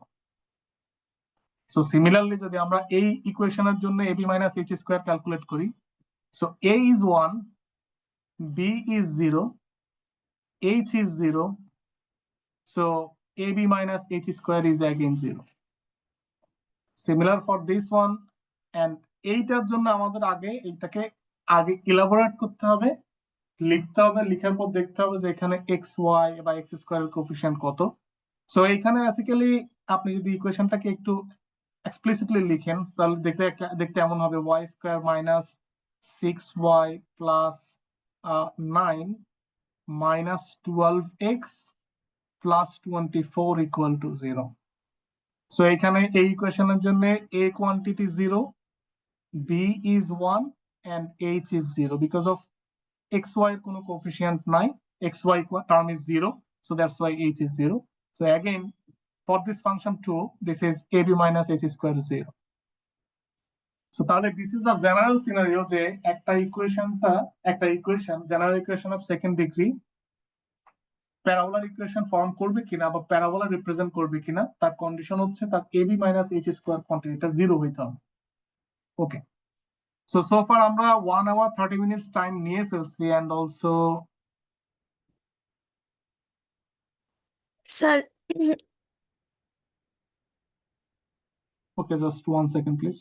So similarly যদি আমরা এই ইকুয়েশনের জন্য ab minus h square calculate করি, so a is 1, b is 0, h is 0, so ab minus h square is again 0. Similar for this one, and এইটার জন্য আমাদের আগে এইটাকে ইলাবোরেট করতে হবে, লিখতে হবে, লিখার পর দেখতে হবে যে এখানে xy বা x স্কয়ারের কোএফিসিয়েন্ট কত। সো এখানে বেসিক্যালি আপনি যদি ইকুয়েশনটাকে একটু এক্সপ্লিসিটলি লিখেন তাহলে দেখতে এমন হবে y square minus 6y plus 9 minus 12x plus 24 equal to 0। So এখানে এই ইকুয়েশনের জন্য a quantity 0, b is 1 and h is 0 because of xy এর কোনো কোএফিসিয়েন্ট নাই, xy term is 0, so that's why h is 0. So again for this function 2, this is ab minus h square is 0. So তাহলে this is the general scenario যে একটা equation general equation of second degree প্যারাবোলার equation form করবে কিনা বা parabola represent করবে কিনা তার কন্ডিশন হচ্ছে তার এবি মাইনাস এইচ স্কোয়ার কোয়ান্টিটিটা 0 হইতে হবে। ওকে, সো ফার আমরা 1 hour 30 minutes টাইম নিয়ে ফেলছি and also sir okay, just 1 second please.